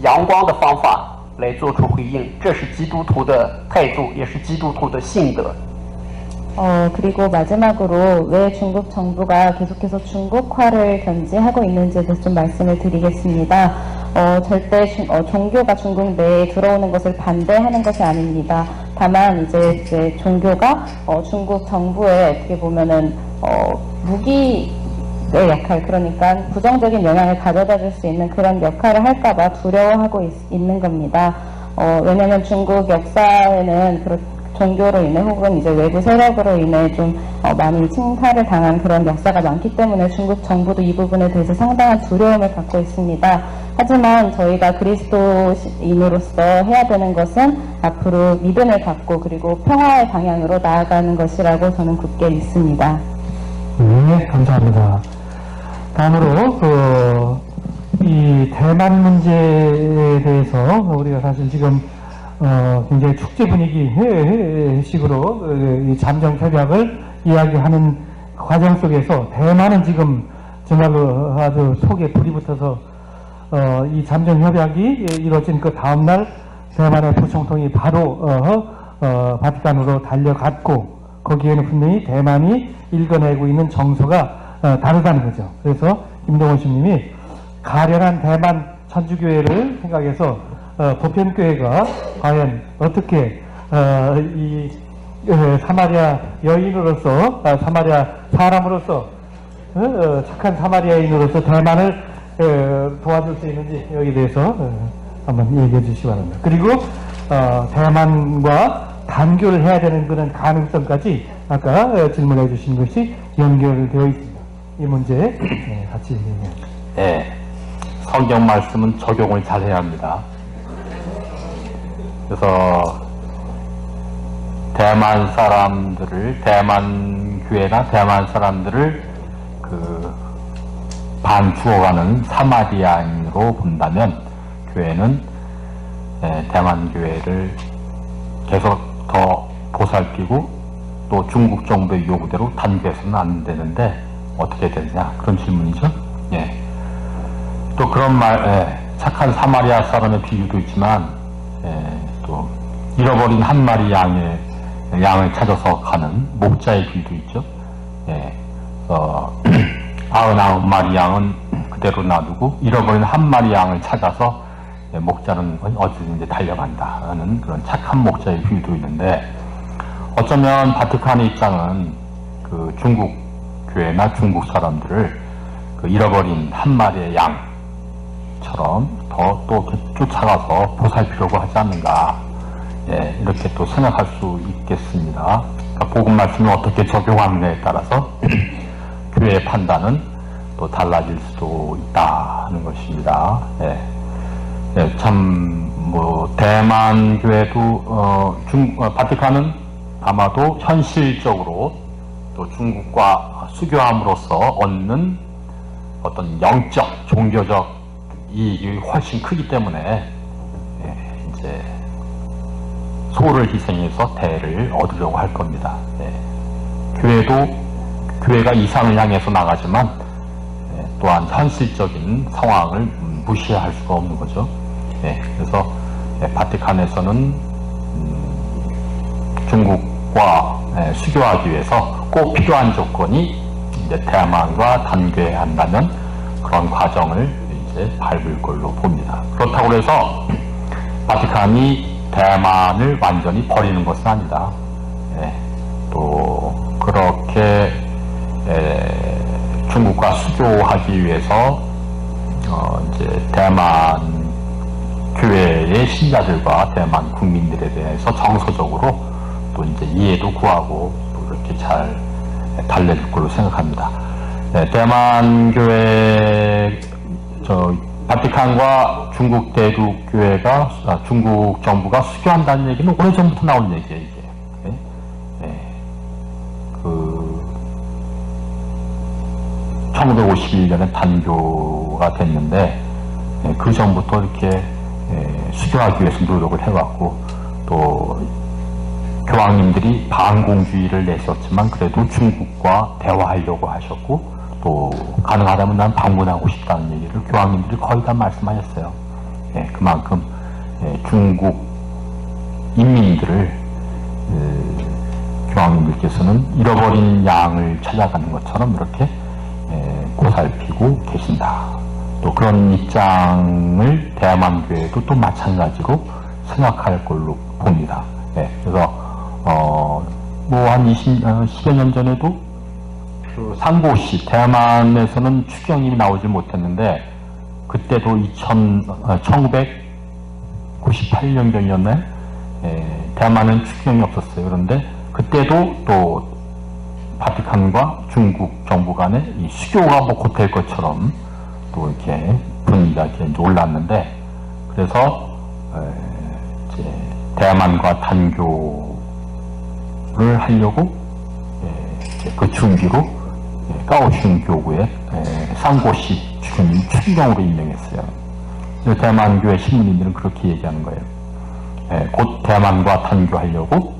阳光的方法来做出回应，这是基督徒的态度，也是基督徒的信德。 그리고 마지막으로 왜 중국 정부가 계속해서 중국화를 견지하고 있는지에 대해서 좀 말씀을 드리겠습니다. 절대 종교가 중국 내에 들어오는 것을 반대하는 것이 아닙니다. 다만 이제 종교가 중국 정부에 어떻게 보면은 무기의 역할, 그러니까 부정적인 영향을 가져다 줄 수 있는 그런 역할을 할까봐 두려워하고 있는 겁니다. 왜냐하면 중국 역사에는 종교로 인해 혹은 이제 외부 세력으로 인해 좀 많이 침탈을 당한 그런 역사가 많기 때문에 중국 정부도 이 부분에 대해서 상당한 두려움을 갖고 있습니다. 하지만 저희가 그리스도인으로서 해야 되는 것은 앞으로 믿음을 갖고 그리고 평화의 방향으로 나아가는 것이라고 저는 굳게 믿습니다. 네, 감사합니다. 다음으로 이 대만 문제에 대해서 우리가 사실 지금 굉장히 축제 분위기 식으로 이 잠정 협약을 이야기하는 과정 속에서 대만은 지금 정말로 아주 속에 불이 붙어서 이 잠정 협약이 이루어진 그 다음날 대만의 부총통이 바로 바티칸으로 달려갔고 거기에는 분명히 대만이 읽어내고 있는 정서가 다르다는 거죠. 그래서 김동원 신님이 가련한 대만 천주교회를 생각해서 보편교회가 과연 어떻게 이 사마리아 여인으로서 사마리아 사람으로서 착한 사마리아인으로서 대만을 도와줄 수 있는지 여기에 대해서 한번 얘기해 주시기 바랍니다. 그리고 대만과 단교를 해야 되는 그런 가능성까지 아까 질문해 주신 것이 연결되어 있습니다. 이 문제 같이 얘기해요. 네, 성경 말씀은 적용을 잘 해야 합니다. 그래서 대만 사람들을, 대만 교회나 대만 사람들을 반 죽어가는 사마리아인으로 본다면 교회는 대만 교회를 계속 더 보살피고 또 중국 정부의 요구대로 단교해서는 안 되는데 어떻게 되느냐, 그런 질문이죠. 예. 또 그런 착한 사마리아 사람의 비유도 있지만 또 잃어버린 한 마리 양을 찾아서 가는 목자의 비유도 있죠. 99마리 양은 그대로 놔두고 잃어버린 한 마리 양을 찾아서 목자는 어디든지 달려간다는 그런 착한 목자의 비유도 있는데, 어쩌면 바티칸의 입장은 그 중국 교회나 중국 사람들을 그 잃어버린 한 마리의 양처럼 또 쫓아가서 보살피려고 하지 않는가, 이렇게 또 생각할 수 있겠습니다. 그러니까 복음 말씀을 어떻게 적용하느냐에 따라서 교회의 판단은 또 달라질 수도 있다는 것입니다. 참 대만 교회도 바티칸은 아마도 현실적으로 또 중국과 수교함으로써 얻는 어떤 영적, 종교적 이익이 훨씬 크기 때문에 이제 소를 희생해서 대를 얻으려고 할 겁니다. 교회가 이상을 향해서 나가지만 또한 현실적인 상황을 무시할 수가 없는 거죠. 그래서 바티칸에서는 중국과 수교하기 위해서 꼭 필요한 조건이 이제 대만과 단교한다면 그런 과정을 이제 밟을 걸로 봅니다. 그렇다고 해서 바티칸이 대만을 완전히 버리는 것은 아니다. 또 그렇게 중국과 수교하기 위해서 이제 대만 교회의 신자들과 대만 국민들에 대해서 정서적으로 또 이제 이해도 구하고 또 이렇게 잘 달래줄 걸로 생각합니다. 네, 대만 교회 바티칸과 중국 대륙교회가 중국 정부가 수교한다는 얘기는 오래전부터 나온 얘기예요. 이게. 네. 1951년에 단교가 됐는데 그 전부터 이렇게 수교하기 위해서 노력을 해왔고 또 교황님들이 반공주의를 내셨지만 그래도 중국과 대화하려고 하셨고 또 가능하다면 난 방문하고 싶다는 얘기를 교황님들이 거의 다 말씀하셨어요. 그만큼 중국 인민들을 교황님들께서는 잃어버린 양을 찾아가는 것처럼 이렇게 보살피고 계신다. 또 그런 입장을 대만교회도 또 마찬가지로 생각할 걸로 봅니다. 그래서 뭐 한 10여 년 전에도 그 상고시 대만에서는 추경이 나오지 못했는데 그때도 1998년경이었나요? 대만은 추경이 없었어요. 그런데 그때도 또 바티칸과 중국 정부 간에 이 수교가 뭐 곧 될 것처럼 또 이렇게 분위기가 이렇게 올랐는데 그래서 이제 대만과 단교를 하려고 그 준비로 까오슝 교구의 상고시 주교님 추경으로 임명했어요. 대만교회 신문인들은 그렇게 얘기하는 거예요. 곧 대만과 단교하려고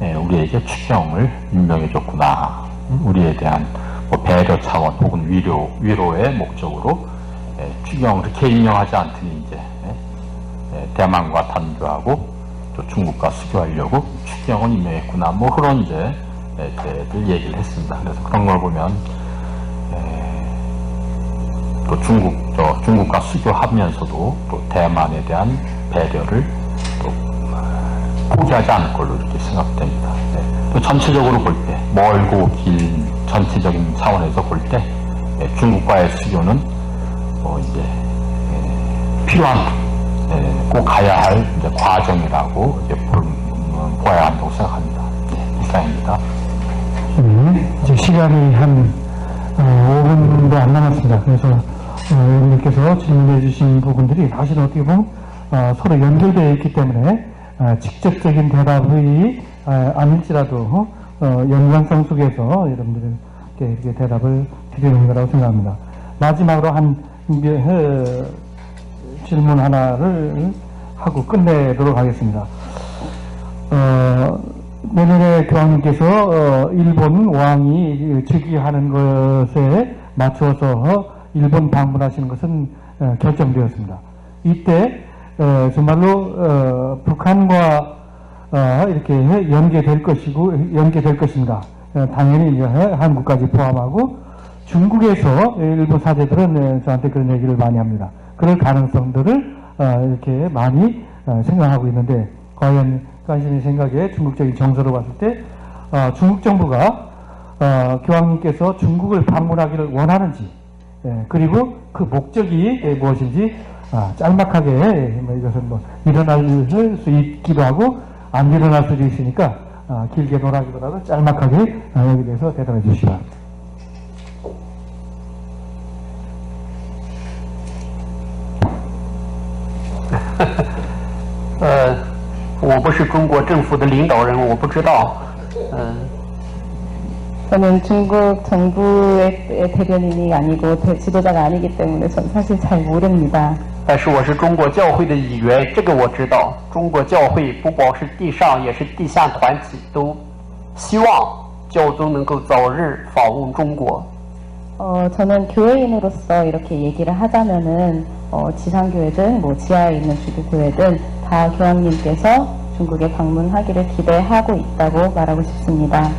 우리에게 추경을 임명해줬구나. 우리에 대한 뭐 배려 차원 혹은 위로의 목적으로 추경을 이렇게 임명하지 않더니 이제 대만과 단교하고 또 중국과 수교하려고 추경을 임명했구나. 뭐 그런 이제 들 얘기를 했습니다. 그래서 그런 걸 보면 또 중국과 수교하면서도 또 대만에 대한 배려를 또 포기하지 않을 걸로 이렇게 생각됩니다. 또 전체적으로 볼 때 멀고 긴 전체적인 차원에서 볼 때 중국과의 수교는 이제 필요한 꼭 가야 할 이제 과정이라고 이제 보아야 한다고 생각합니다. 이상입니다. 이제 시간이 한 5분도 안 남았습니다. 그래서 의원님께서 질문해 주신 부분들이 사실 어떻게 보면 서로 연결되어 있기 때문에 직접적인 대답이 아닐지라도 연관성 속에서 여러분들에게 이렇게 대답을 드리는 거라고 생각합니다. 마지막으로 한 질문 하나를 하고 끝내도록 하겠습니다. 내년에 교황님께서 일본 왕이 즉위하는 것에 맞춰서 일본 방문하시는 것은 결정되었습니다. 이때 정말로 북한과 이렇게 연계될 것인가? 당연히 이제 한국까지 포함하고 중국에서 일본 사제들은 저한테 그런 얘기를 많이 합니다. 그럴 가능성들을 이렇게 많이 생각하고 있는데 과연 간신히 생각에 중국적인 정서로 봤을 때 중국 정부가 교황님께서 중국을 방문하기를 원하는지 그리고 그 목적이 무엇인지 짤막하게 이것은 뭐 일어날 수 있기도 하고 안 일어날 수도 있으니까 길게 논하기보다도 짤막하게 여기에 대해서 대답해 주시기 바랍니다. 我不是中国政府的领导人，我不知道。 저는 중국 정부의 대변인이 아니고 지도자가 아니기 때문에 전 사실 잘 모릅니다. 但是我是中国教会的一员，这个我知道。中国教会不光是地上，也是地下团体，都希望教宗能够早日访问中国。 저는 교회인으로서 이렇게 얘기를 하자면은 지상교회든 뭐 지하에 있는 주교교회든 다 교황님께서 중국에 방문하기를 기대하고 있다고 말하고 싶습니다.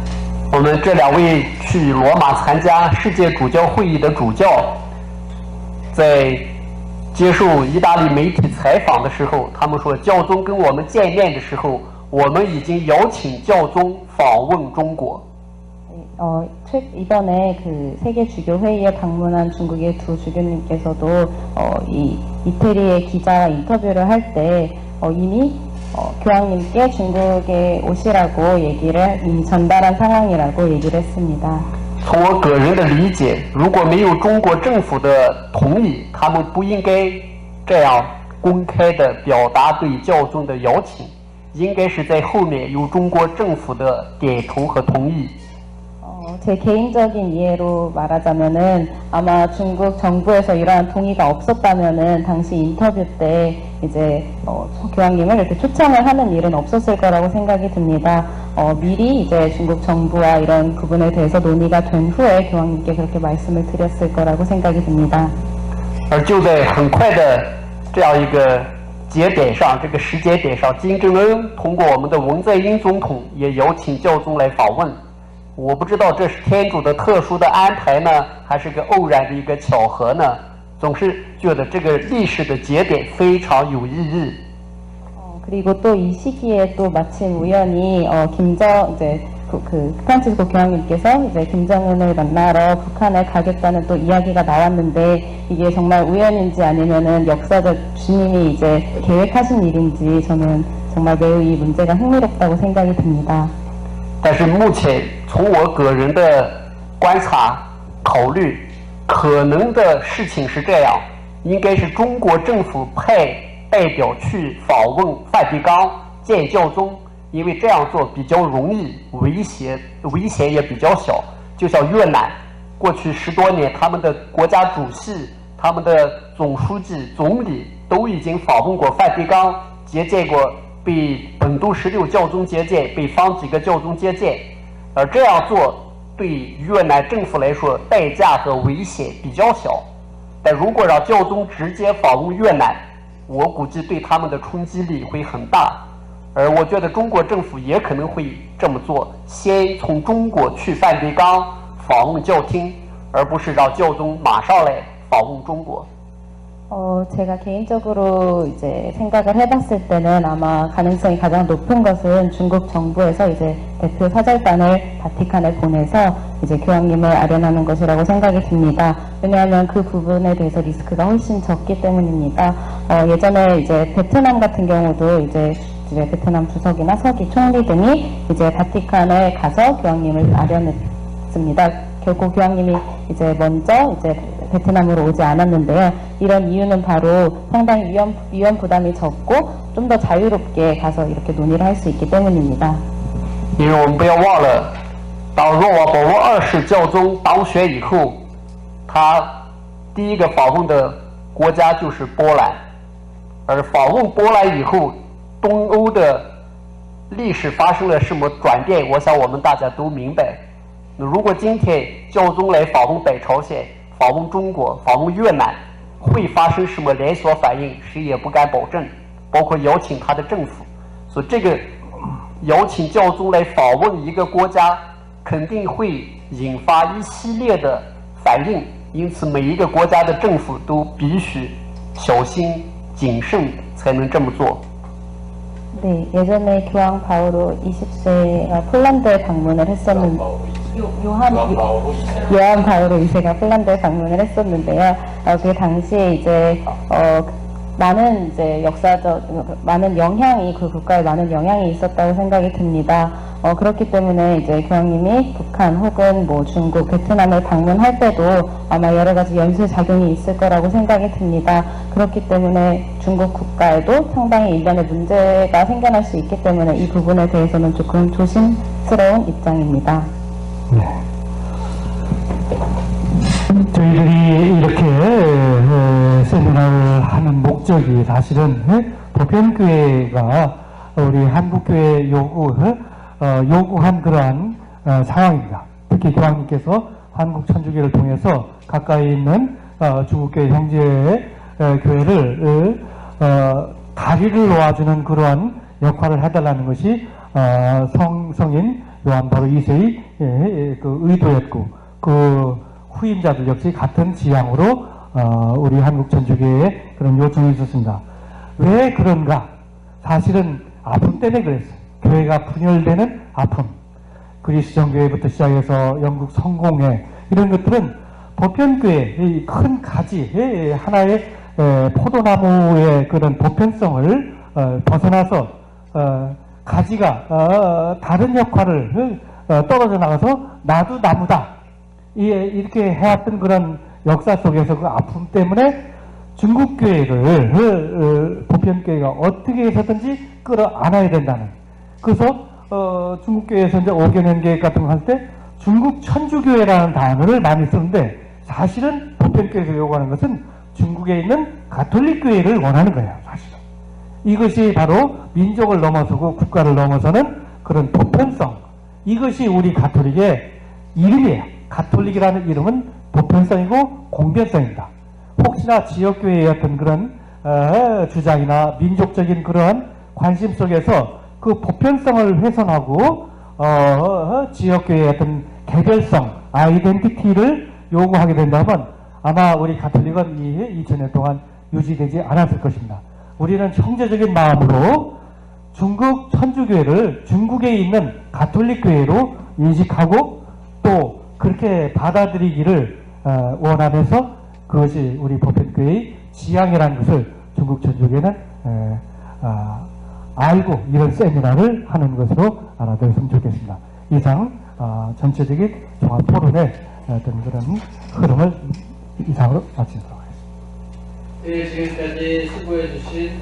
我们这两位去罗马参加世界主教会议的主教，在接受意大利媒体采访的时候，他们说教宗跟我们见面的时候，我们已经邀请教宗访问中国。 이번에 그 세계 주교 회의에 방문한 중국의 두 주교님께서도 이 이태리의 기자와 인터뷰를 할 때 이미 교황님께 중국에 오시라고 얘기를 이미 전달한 상황이라고 얘기를 했습니다. 从我个人的理解，如果没有中国政府的同意，他们不应该这样公开的表达对教宗的邀请，应该是在后面有中国政府的点头和同意。 제 개인적인 이해로 말하자면은 아마 중국 정부에서 이러한 동의가 없었다면은 당시 인터뷰 때 이제 교황님을 이렇게 초청을 하는 일은 없었을 거라고 생각이 듭니다. 미리 이제 중국 정부와 이런 부분에 대해서 논의가 된 후에 교황님께 그렇게 말씀을 드렸을 거라고 생각이 듭니다. 而就在很快的这样一个节点上，这个时间点上，金正恩通过我们的文在寅总统也邀请教宗来访问。 我不知道这是天主的特殊的安排呢，还是个偶然的一个巧合呢？总是觉得这个历史的节点非常有意义。 그리고 또 이 시기에 또 마침 우연히 이제 그 프란치스코 교황님께서 이제 김정은을 만나러 북한에 가겠다는 또 이야기가 나왔는데 이게 정말 우연인지 아니면은 역사적 주님이 이제 계획하신 일인지 저는 정말 매우 이 문제가 흥미롭다고 생각이 듭니다. 但是目前从我个人的观察考虑，可能的事情是这样，应该是中国政府派代表去访问梵蒂冈见教宗，因为这样做比较容易，危险也比较小。就像越南，过去10多年，他们的国家主席、他们的总书记、总理都已经访问过梵蒂冈，接见过。 被本笃16教宗接见，被方济各教宗接见，而这样做对越南政府来说代价和危险比较小。但如果让教宗直接访问越南，我估计对他们的冲击力会很大。而我觉得中国政府也可能会这么做，先从中国去梵蒂冈访问教廷，而不是让教宗马上来访问中国。 제가 개인적으로 이제 생각을 해봤을 때는 아마 가능성이 가장 높은 것은 중국 정부에서 이제 대표 사절단을 바티칸에 보내서 이제 교황님을 아련하는 것이라고 생각이 듭니다. 왜냐하면 그 부분에 대해서 리스크가 훨씬 적기 때문입니다. 예전에 이제 베트남 같은 경우도 이제 베트남 주석이나 서기 총리 등이 이제 바티칸에 가서 교황님을 아련했습니다. 결국 교황님이 이제 먼저 이제 베트남으로 오지 않았는데요. 이런 이유는 바로 상당히 위험 부담이 적고 좀 더 자유롭게 가서 이렇게 논의를 할 수 있기 때문입니다. 因为我们不要忘了，当若望保禄2世教宗当选以后，他第一个访问的国家就是波兰，而访问波兰以后，东欧的历史发生了什么转变？我想我们大家都明白。如果今天教宗来访问北朝鲜， 访问中国、访问越南，会发生什么连锁反应？谁也不敢保证，包括邀请他的政府。所以，这个邀请教宗来访问一个国家，肯定会引发一系列的反应。因此，每一个国家的政府都必须小心谨慎，才能这么做。 네, 예전에 교황 바오로 20세가 폴란드에 방문을 했었는데 요한 바오로 2세가 폴란드에 방문을 했었는데요. 그 당시에 이제 많은 이제 역사적 많은 영향이 그 국가에 많은 영향이 있었다고 생각이 듭니다. 그렇기 때문에 이제 교황님이 북한 혹은 뭐 중국, 베트남을 방문할 때도 아마 여러 가지 연쇄 작용이 있을 거라고 생각이 듭니다. 그렇기 때문에 중국 국가에도 상당히 일련의 문제가 생겨날 수 있기 때문에 이 부분에 대해서는 조금 조심스러운 입장입니다. 네. 저희들이 이렇게 세미나를 하는 목적이 사실은 보편교회가 우리 한국교회 요구한 그러한 상황입니다. 특히 교황님께서 한국천주교를 통해서 가까이 있는 중국교회 형제 교회를 다리를 놓아주는 그러한 역할을 해달라는 것이 성인 요한 바로 2세의 그 의도였고 그 후임자들 역시 같은 지향으로 우리 한국천주교회에 그런 요청이 있었습니다. 왜 그런가? 사실은 아픔 때문에 그랬어요. 교회가 분열되는 아픔. 그리스 정교회부터 시작해서 영국 성공회 이런 것들은 보편교회의 큰 가지 하나의 포도나무의 그런 보편성을 벗어나서 가지가 다른 역할을 떨어져 나가서 나도 나무다 이렇게 해왔던 그런 역사 속에서 그 아픔 때문에 중국 교회를 보편교회가 어떻게 해서든지 끌어안아야 된다는. 그래서 중국 교회에서 이제 5개년 계획 같은 거 할 때 중국 천주교회라는 단어를 많이 쓰는데 사실은 보편교회에서 요구하는 것은 중국에 있는 가톨릭 교회를 원하는 거예요. 사실은 이것이 바로 민족을 넘어서고 국가를 넘어서는 그런 보편성. 이것이 우리 가톨릭의 이름이에요. 가톨릭이라는 이름은 보편성이고 공변성입니다. 혹시나 지역교회의 어떤 그런 주장이나 민족적인 그러한 관심 속에서 그 보편성을 훼손하고 지역교회의 어떤 개별성, 아이덴티티를 요구하게 된다면 아마 우리 가톨릭은 이 2000년 동안 유지되지 않았을 것입니다. 우리는 형제적인 마음으로 중국 천주교회를 중국에 있는 가톨릭 교회로 인식하고 또 그렇게 받아들이기를 원하면서 그것이 우리 보편교회의 지향이라는 것을 중국 천주교회는 알고 이런 세미나를 하는 것으로 알아들었으면 좋겠습니다. 이상 전체적인 종합 토론의 어떤 그런 흐름을 이상으로 마치도록 하겠습니다. 네, 지금까지 수고해주신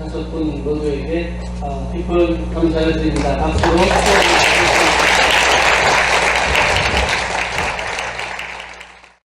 5분 모두에게 깊은 감사를 드립니다. 박수로